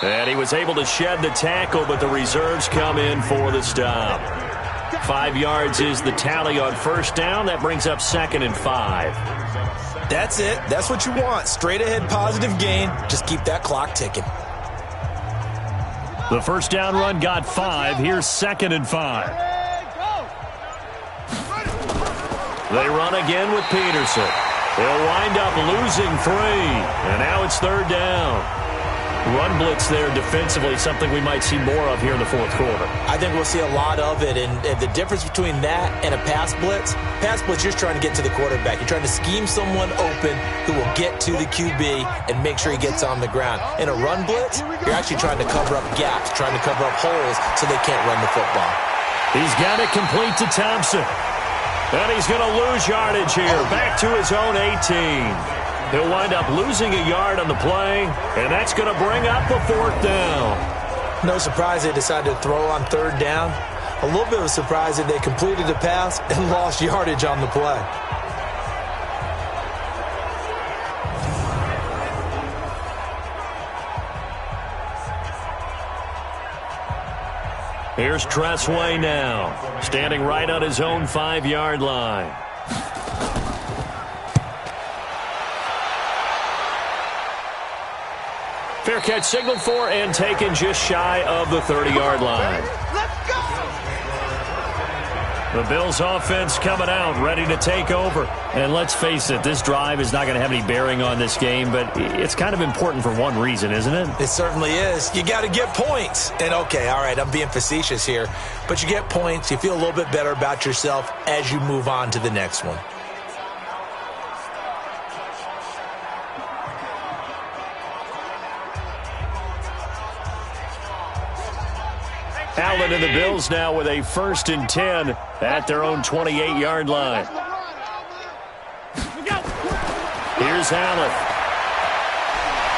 And he was able to shed the tackle, but the reserves come in for the stop. 5 yards is the tally on first down. That brings up 2nd and 5. That's it. That's what you want. Straight ahead positive gain. Just keep that clock ticking. The first down run got 5. Here's 2nd and 5. They run again with Peterson. They'll wind up losing 3. And now it's 3rd down. Run blitz there defensively, something we might see more of here in the 4th quarter. I think we'll see a lot of it, and the difference between that and a pass blitz, you're just trying to get to the quarterback. You're trying to scheme someone open who will get to the QB and make sure he gets on the ground. In a run blitz, you're actually trying to cover up gaps, trying to cover up holes so they can't run the football. He's got it complete to Thompson. And he's going to lose yardage here, back to his own 18. He'll wind up losing a yard on the play, and that's going to bring up the 4th down. No surprise they decided to throw on 3rd down. A little bit of a surprise that they completed the pass and lost yardage on the play. Here's Tressway now, standing right on his own 5-yard line. Fair catch signaled for and taken just shy of the 30-yard line. Let's go! The Bills offense coming out, ready to take over. And let's face it, this drive is not going to have any bearing on this game, but it's kind of important for one reason, isn't it? It certainly is. You got to get points. And okay, all right, I'm being facetious here, but you get points. You feel a little bit better about yourself as you move on to the next one. Allen and the Bills now with a 1st and 10 at their own 28-yard line. Here's Allen.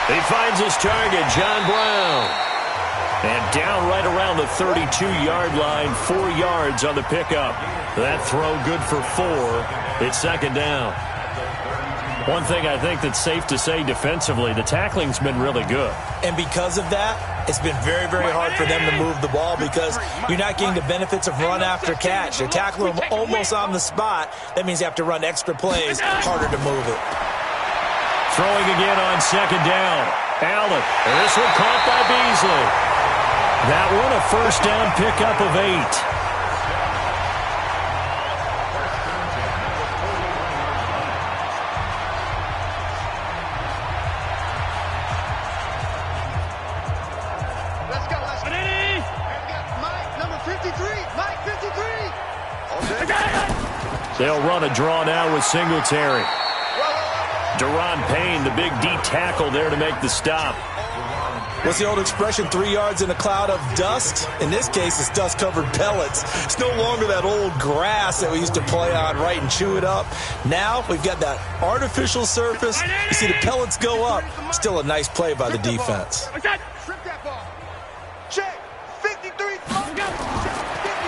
He finds his target, John Brown. And down right around the 32-yard line, 4 yards on the pickup. That throw good for 4. It's 2nd down. One thing I think that's safe to say defensively, the tackling's been really good. And because of that, it's been very, very hard for them to move the ball because you're not getting the benefits of run after catch. They're tackling them almost on the spot. That means you have to run extra plays, harder to move it. Throwing again on 2nd down. Allen. And this one caught by Beasley. That one a 1st down pickup of 8. They'll run a draw now with Singletary. Deron Payne, the big D tackle there to make the stop. What's the old expression, 3 yards in a cloud of dust? In this case, it's dust-covered pellets. It's no longer that old grass that we used to play on, right, and chew it up. Now we've got that artificial surface. You see the pellets go up. Still a nice play by the defense.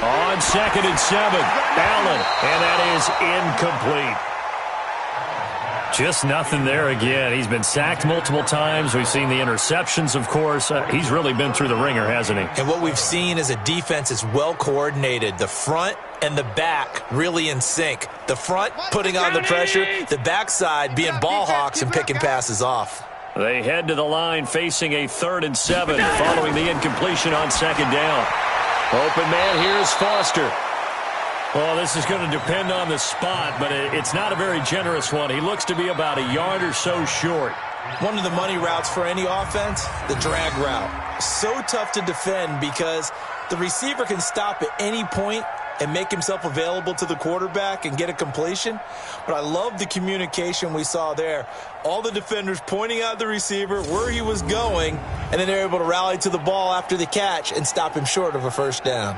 On 2nd and 7, Allen, and that is incomplete. Just nothing there again. He's been sacked multiple times. We've seen the interceptions, of course. He's really been through the ringer, hasn't he? And what we've seen is a defense that's well coordinated. The front and the back really in sync. The front putting on the pressure, the backside being ball hawks and picking passes off. They head to the line facing a 3rd and 7 following the incompletion on 2nd down. Open man, here's Foster. Well, this is going to depend on the spot, but it's not a very generous one. He looks to be about a yard or so short. One of the money routes for any offense, the drag route. So tough to defend because the receiver can stop at any point and make himself available to the quarterback and get a completion. But I love the communication we saw there. All the defenders pointing out the receiver, where he was going, and then they're able to rally to the ball after the catch and stop him short of a 1st down.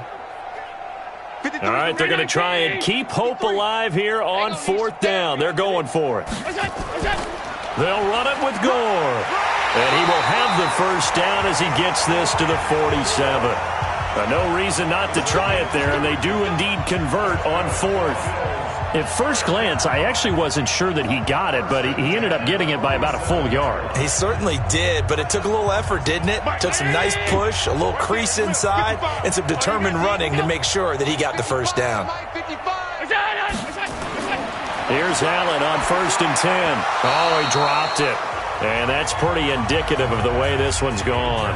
All right, they're going to try and keep hope alive here on 4th down. They're going for it. They'll run it with Gore. And he will have the 1st down as he gets this to the 47. No reason not to try it there, and they do indeed convert on 4th. At first glance, I actually wasn't sure that he got it, but he ended up getting it by about a full yard. He certainly did, but it took a little effort, didn't it? Took some nice push, a little crease inside, and some determined running to make sure that he got the first down. Here's Allen on 1st and 10. Oh, he dropped it. And that's pretty indicative of the way this one's gone.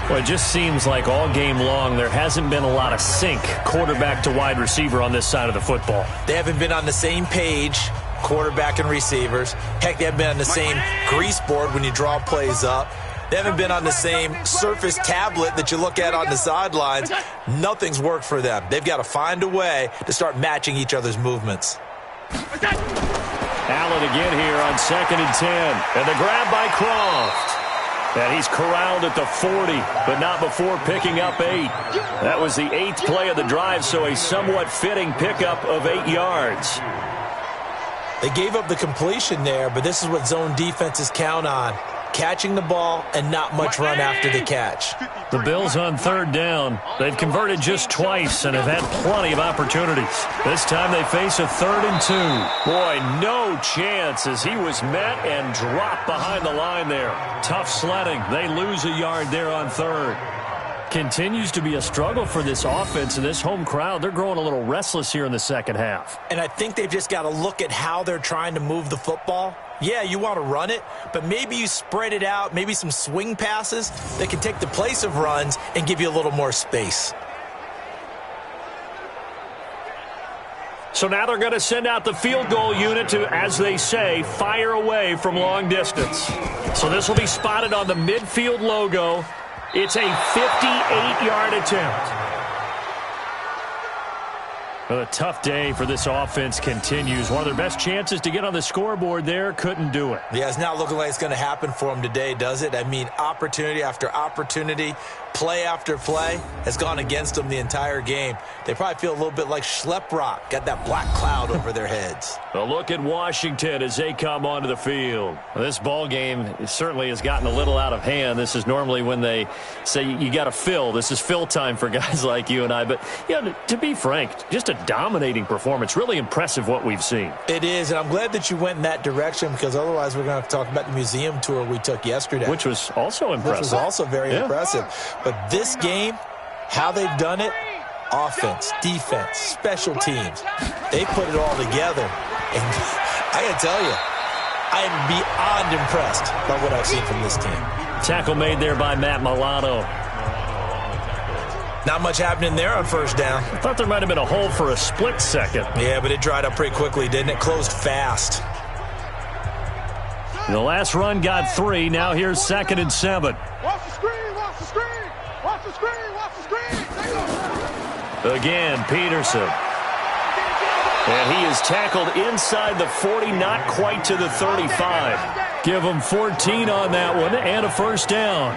Well, it just seems like all game long there hasn't been a lot of sync quarterback to wide receiver on this side of the football. They haven't been on the same page, quarterback and receivers. Heck, they haven't been on the same grease board when you draw plays up. They haven't been on the same Surface tablet that you look at on the sidelines. Nothing's worked for them. They've got to find a way to start matching each other's movements. Allen again here on 2nd and 10. And the grab by Croft. And he's corralled at the 40, but not before picking up 8. That was the 8th play of the drive, so a somewhat fitting pickup of 8 yards. They gave up the completion there, but this is what zone defenses count on. Catching the ball and not much run after the catch. The Bills on 3rd down. They've converted just twice and have had plenty of opportunities. This time they face a 3rd and 2. Boy, no chance as he was met and dropped behind the line there. Tough sledding. They lose a yard there on 3rd. Continues to be a struggle for this offense and this home crowd. They're growing a little restless here in the second half. And I think they've just got to look at how they're trying to move the football. Yeah, you want to run it, but maybe you spread it out, maybe some swing passes that can take the place of runs and give you a little more space. So now they're going to send out the field goal unit to, as they say, fire away from long distance. So this will be spotted on the midfield logo. It's a 58-yard attempt. Well, a tough day for this offense continues. One of their best chances to get on the scoreboard there, couldn't do it. Yeah, it's not looking like it's going to happen for them today, does it? I mean, opportunity after opportunity, play after play has gone against them the entire game. They probably feel a little bit like Schlepp-Rock, got that black cloud over their heads. A look at Washington as they come onto the field. Well, this ball game certainly has gotten a little out of hand. This is normally when they say you got to fill. This is fill time for guys like you and I. But, you know, to be frank, just a dominating performance. Really impressive what we've seen. It is, and I'm glad that you went in that direction because otherwise we're going to have to talk about the museum tour we took yesterday. Which was also impressive. Which was also very impressive. But this game, how they've done it, offense, defense, special teams, they put it all together. And I got to tell you, I am beyond impressed by what I've seen from this team. Tackle made there by Matt Milano. Not much happening there on 1st down. I thought there might have been a hole for a split second. Yeah, but it dried up pretty quickly, didn't it? Closed fast. The last run got 3. Now here's 2nd and 7. Watch the screen, watch the screen. Watch the screen, watch the screen. Again, Peterson. And he is tackled inside the 40, not quite to the 35. Give him 14 on that one and a 1st down.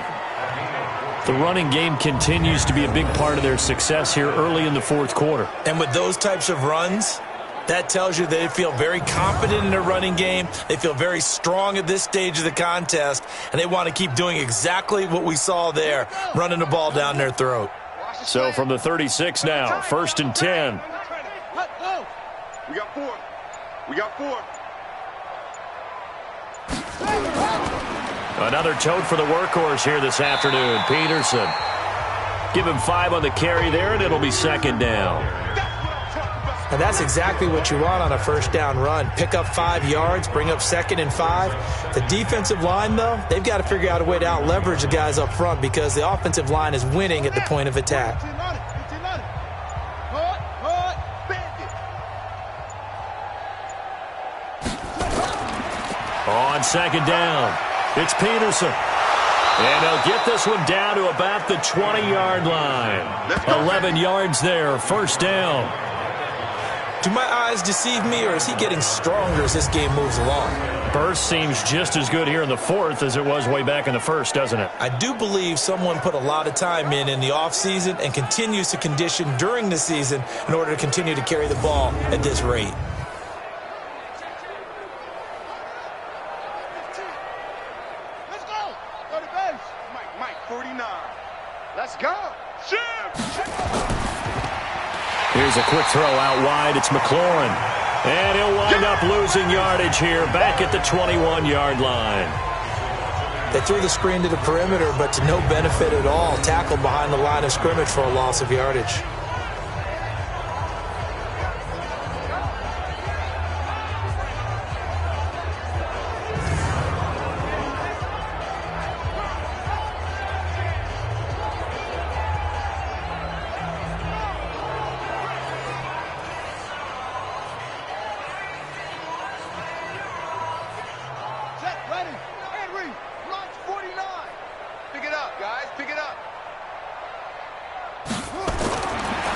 The running game continues to be a big part of their success here early in the 4th quarter. And with those types of runs, that tells you they feel very confident in their running game. They feel very strong at this stage of the contest, and they want to keep doing exactly what we saw there, running the ball down their throat. So from the 36 now, 1st and 10. We got 4. We got 4. Another tote for the workhorse here this afternoon, Peterson. Give him 5 on the carry there, and it'll be 2nd down. And that's exactly what you want on a 1st down run. Pick up 5 yards, bring up 2nd and 5. The defensive line, though, they've got to figure out a way to out-leverage the guys up front because the offensive line is winning at the point of attack. On 2nd down, it's Peterson. And he'll get this one down to about the 20-yard line. 11 yards there, 1st down. Do my eyes deceive me, or is he getting stronger as this game moves along? Burst seems just as good here in the 4th as it was way back in the 1st, doesn't it? I do believe someone put a lot of time in the offseason and continues to condition during the season in order to continue to carry the ball at this rate. Let's go. Go to base. Mike, 49. Let's go. Shift. Here's Here's a quick throw out wide. It's McLaurin. And he'll wind up losing yardage here back at the 21-yard line. They threw the screen to the perimeter, but to no benefit at all. Tackled behind the line of scrimmage for a loss of yardage.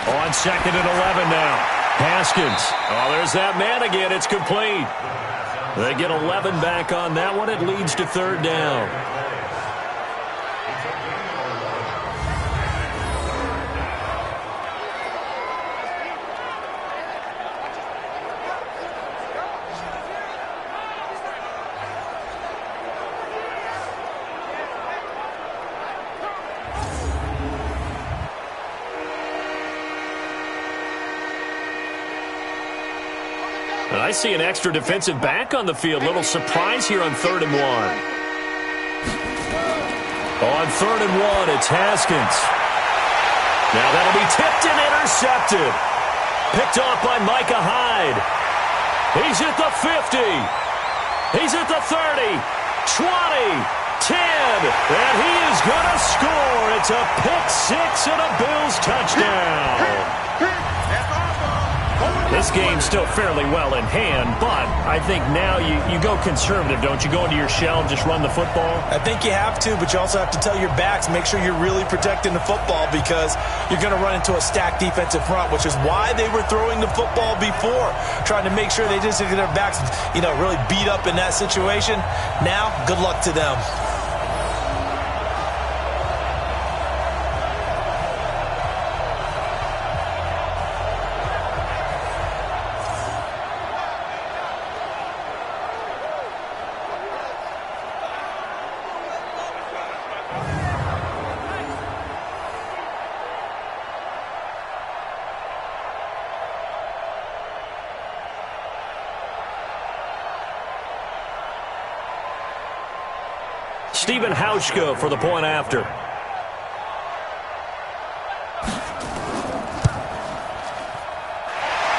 On 2nd and 11 now. Haskins. Oh, there's that man again. It's complete. They get 11 back on that one. It leads to 3rd down. And I see an extra defensive back on the field. Little surprise here on 3rd and 1. On 3rd and 1, it's Haskins. Now that'll be tipped and intercepted. Picked off by Micah Hyde. He's at the 50. He's at the 30. 20. 10. And he is going to score. It's a pick six and a Bills touchdown. This game's still fairly well in hand, but I think now you go conservative, don't you? Go into your shell and just run the football? I think you have to, but you also have to tell your backs, make sure you're really protecting the football because you're going to run into a stacked defensive front, which is why they were throwing the football before, trying to make sure they just get their backs, really beat up in that situation. Now, good luck to them. Stephen Hauschka for the point after.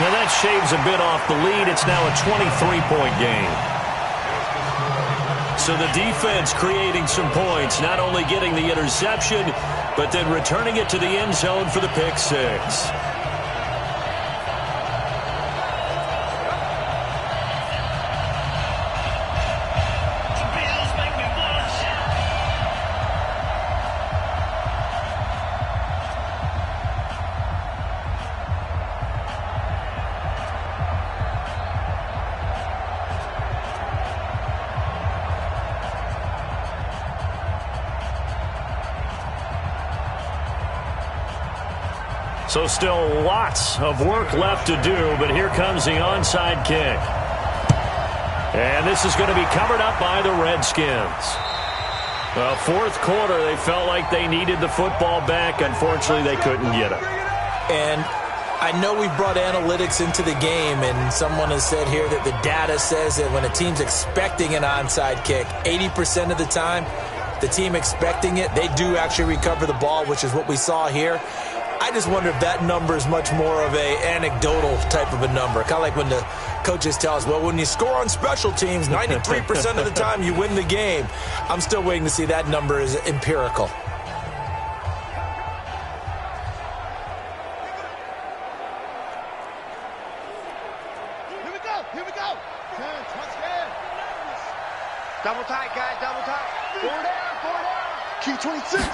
Now that shaves a bit off the lead. It's now a 23-point game. So the defense creating some points, not only getting the interception, but then returning it to the end zone for the pick six. So still lots of work left to do, but here comes the onside kick. And this is going to be covered up by the Redskins. Well, 4th quarter, they felt like they needed the football back. Unfortunately, they couldn't get it. And I know we've brought analytics into the game, and someone has said here that the data says that when a team's expecting an onside kick, 80% of the time, the team expecting it, they do actually recover the ball, which is what we saw here. I just wonder if that number is much more of a anecdotal type of a number. Kind of like when the coaches tell us, well, when you score on special teams, 93% of the time you win the game. I'm still waiting to see that number is empirical. Here we go. Here we go. Touchdown. Double tight, guys. Double tight. 4 down. Key 26.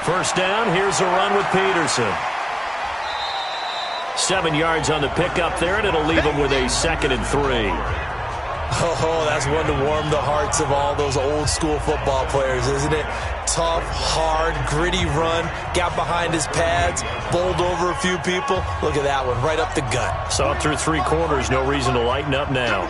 First down, here's a run with Peterson. 7 yards on the pickup there, and it'll leave him with a 2nd and 3. Oh, that's one to warm the hearts of all those old school football players, isn't it? Tough, hard, gritty run, got behind his pads, bowled over a few people. Look at that one, right up the gut. Saw it through 3 quarters, no reason to lighten up now.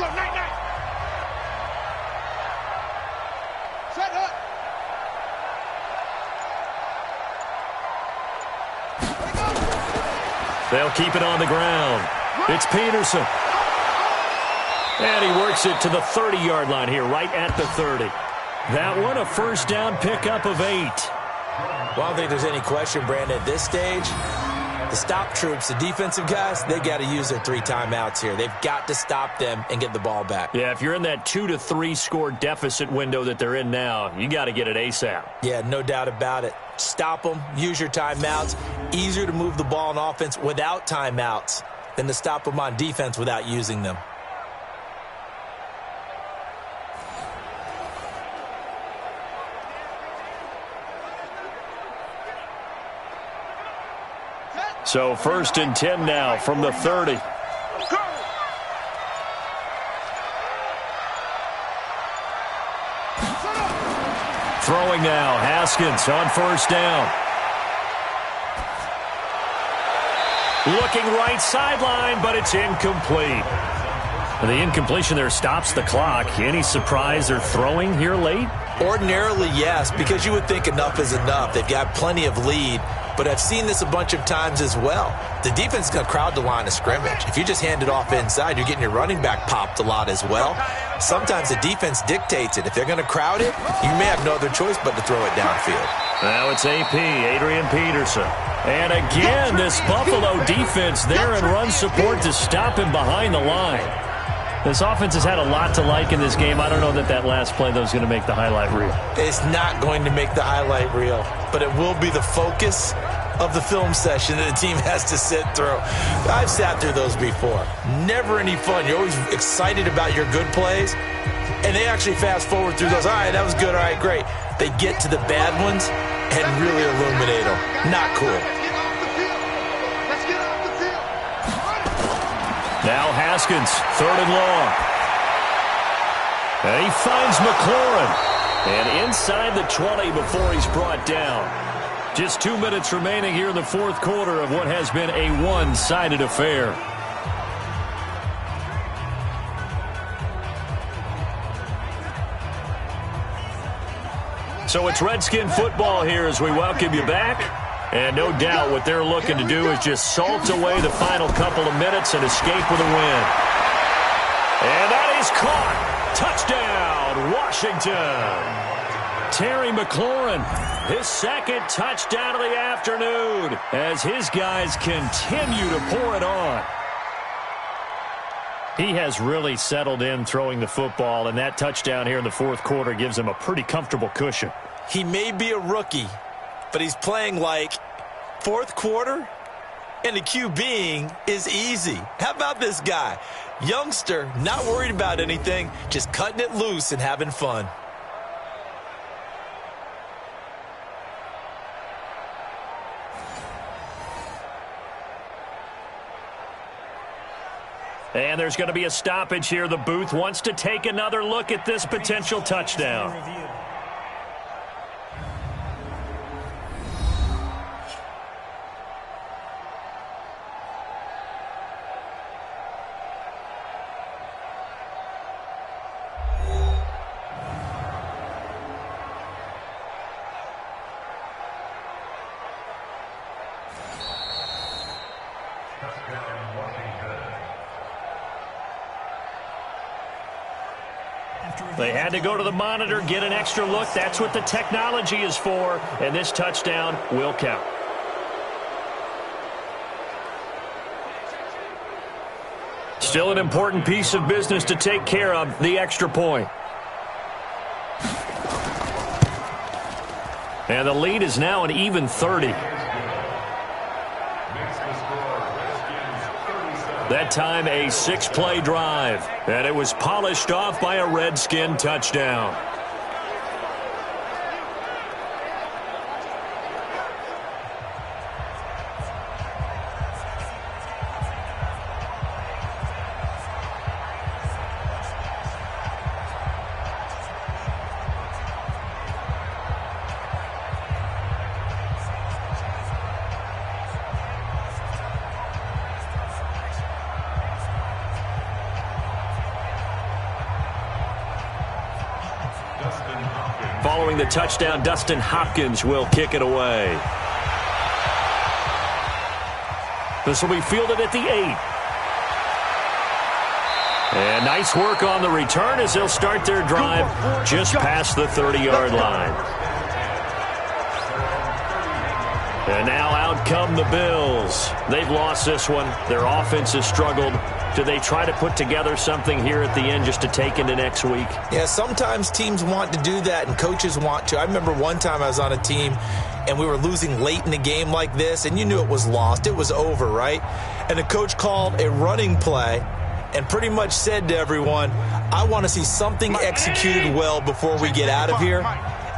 They'll keep it on the ground. It's Peterson. And he works it to the 30-yard line here, right at the 30. That one, a first down pickup of 8. Well, I don't think there's any question, Brandon, at this stage, the stop troops, the defensive guys, they got to use their 3 timeouts here. They've got to stop them and get the ball back. Yeah, if you're in that 2 to 3 score deficit window that they're in now, you got to get it ASAP. Yeah, no doubt about it. Stop them, use your timeouts. Easier to move the ball on offense without timeouts than to stop them on defense without using them. So 1st and 10 now from the 30. Throwing now, Haskins on 1st down. Looking right sideline, but it's incomplete. The incompletion there stops the clock. Any surprise they're throwing here late? Ordinarily, yes, because you would think enough is enough. They've got plenty of lead. But I've seen this a bunch of times as well. The defense is going to crowd the line of scrimmage. If you just hand it off inside, you're getting your running back popped a lot as well. Sometimes the defense dictates it. If they're going to crowd it, you may have no other choice but to throw it downfield. Now it's AP, Adrian Peterson. And again, this Buffalo defense there in run support to stop him behind the line. This offense has had a lot to like in this game. I don't know that last play, though, is going to make the highlight reel. It's not going to make the highlight reel, but it will be the focus of the film session that the team has to sit through. I've sat through those before. Never any fun. You're always excited about your good plays, and they actually fast forward through those. All right, that was good. All right, great. They get to the bad ones and really illuminate them. Not cool. Now Haskins, 3rd and long. And he finds McLaurin. And inside the 20 before he's brought down. Just 2 minutes remaining here in the 4th quarter of what has been a one-sided affair. So it's Redskin football here as we welcome you back. And no doubt what they're looking to do is just salt away the final couple of minutes and escape with a win. And that is caught. Touchdown, Washington. Terry McLaurin, his 2nd touchdown of the afternoon as his guys continue to pour it on. He has really settled in throwing the football, and that touchdown here in the 4th quarter gives him a pretty comfortable cushion. He may be a rookie, but he's playing like 4th quarter, and the QBing is easy. How about this guy? Youngster, not worried about anything, just cutting it loose and having fun. And there's going to be a stoppage here. The booth wants to take another look at this potential touchdown. They had to go to the monitor, get an extra look. That's what the technology is for, and this touchdown will count. Still an important piece of business to take care of, the extra point. And the lead is now an even 30. That time a 6-play drive, and it was polished off by a Redskin touchdown. Following the touchdown, Dustin Hopkins will kick it away. This will be fielded at the 8. And nice work on the return as they'll start their drive just past the 30-yard line. And now out come the Bills. They've lost this one. Their offense has struggled. Do they try to put together something here at the end just to take into next week? Yeah, sometimes teams want to do that and coaches want to. I remember one time I was on a team and we were losing late in the game like this, and you knew it was lost. It was over, right? And the coach called a running play and pretty much said to everyone, I want to see something executed well before we get out of here.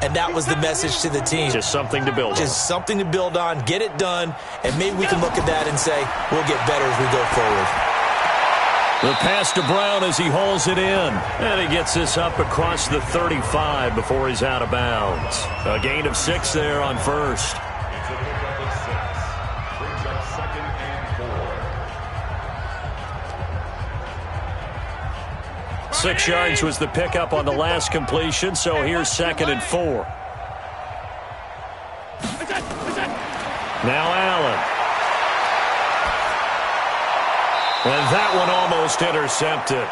And that was the message to the team. Just something to build on. Just something to build on, get it done, and maybe we can look at that and say, we'll get better as we go forward. The pass to Brown as he hauls it in. And he gets this up across the 35 before he's out of bounds. A gain of 6 there on first. 6 yards was the pickup on the last completion, so here's 2nd and 4. Now Allen. And that one almost intercepted.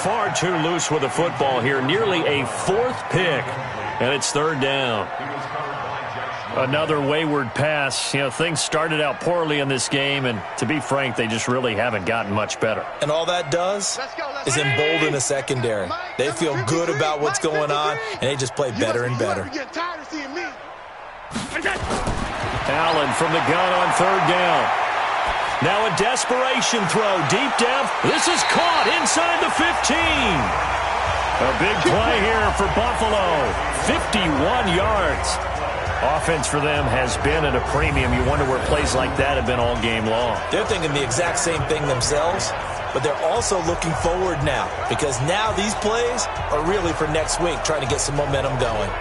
Far too loose with the football here. Nearly a 4th pick, and it's 3rd down. Another wayward pass. You know, things started out poorly in this game, and to be frank, they just really haven't gotten much better. And all that does is embolden the secondary. They feel good about what's going on, and they just play better and better. Allen from the gun on 3rd down. Now a desperation throw, deep depth. This is caught inside the 15. A big play here for Buffalo. 51 yards. Offense for them has been at a premium. You wonder where plays like that have been all game long. They're thinking the exact same thing themselves, but they're also looking forward now because now these plays are really for next week, trying to get some momentum going.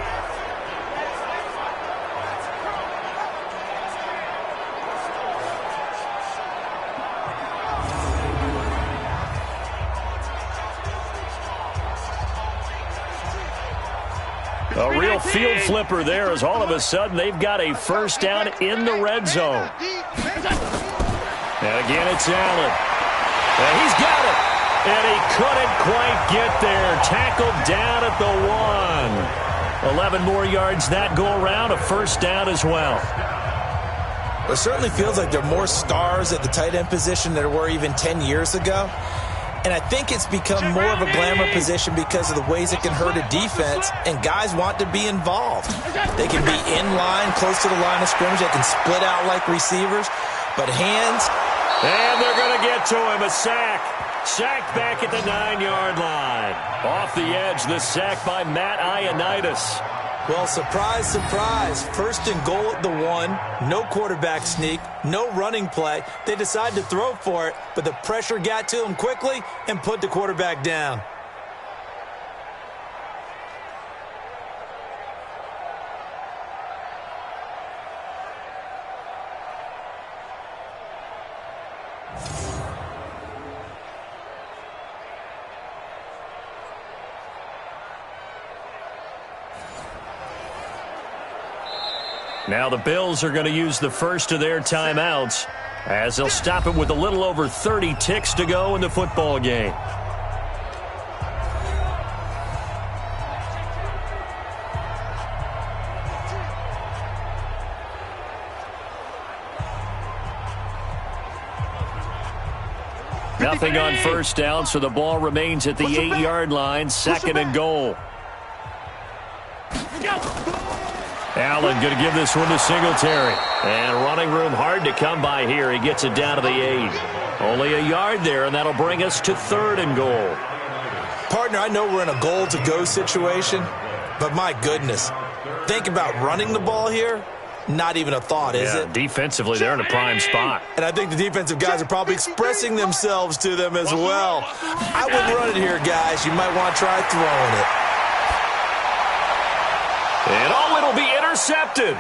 A real field flipper there as all of a sudden they've got a first down in the red zone. And again, it's Allen. And he's got it. And he couldn't quite get there. Tackled down at the 1. 11 more yards that go around. A first down as well. It certainly feels like there are more stars at the tight end position than there were even 10 years ago. And I think it's become more of a glamour position because of the ways it can hurt a defense, and guys want to be involved. They can be in line, close to the line of scrimmage. They can split out like receivers. But hands. And they're going to get to him. A sack. Sacked back at the 9-yard line. Off the edge, the sack by Matt Ioannidis. Well, surprise, surprise. 1st and goal at the 1. No quarterback sneak. No running play. They decide to throw for it, but the pressure got to him quickly and put the quarterback down. Now the Bills are going to use the first of their timeouts as they'll stop it with a little over 30 ticks to go in the football game. Nothing on first down, so the ball remains at the 8-yard line, 2nd and goal. Allen going to give this one to Singletary. And running room hard to come by here. He gets it down to the 8. Only a yard there, and that'll bring us to 3rd and goal. Partner, I know we're in a goal-to-go situation, but my goodness. Think about running the ball here. Not even a thought, is it? Defensively, they're in a prime spot. And I think the defensive guys are probably expressing themselves to them as well. I wouldn't run it here, guys. You might want to try throwing it. And it'll be intercepted.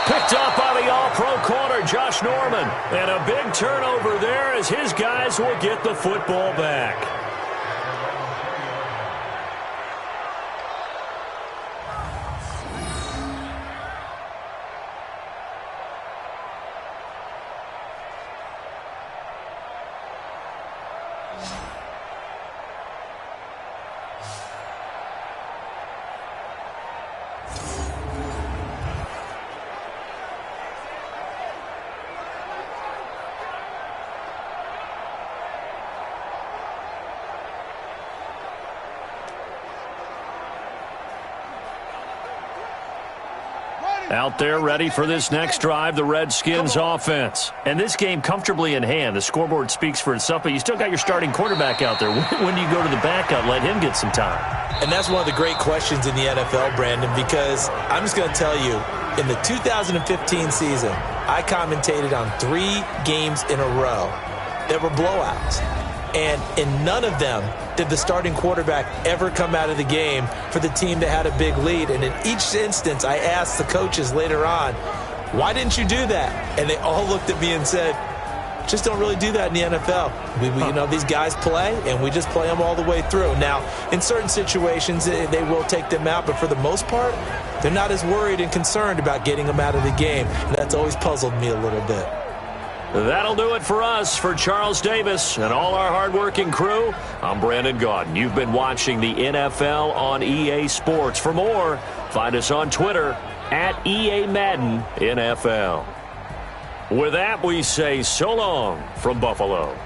Picked up by the all-pro corner, Josh Norman. And a big turnover there as his guys will get the football back. Out there ready for this next drive, the Redskins offense. And this game comfortably in hand. The scoreboard speaks for itself, but you still got your starting quarterback out there. When do you go to the backup, let him get some time? And that's one of the great questions in the NFL, Brandon, because I'm just going to tell you, in the 2015 season, I commentated on 3 games in a row that were blowouts. And in none of them did the starting quarterback ever come out of the game for the team that had a big lead. And in each instance, I asked the coaches later on, why didn't you do that? And they all looked at me and said, just don't really do that in the NFL. You know, these guys play, and we just play them all the way through. Now, in certain situations, they will take them out, but for the most part, they're not as worried and concerned about getting them out of the game. And that's always puzzled me a little bit. That'll do it for us. For Charles Davis and all our hardworking crew, I'm Brandon Gaudin. You've been watching the NFL on EA Sports. For more, find us on Twitter at EA Madden NFL. With that, we say so long from Buffalo.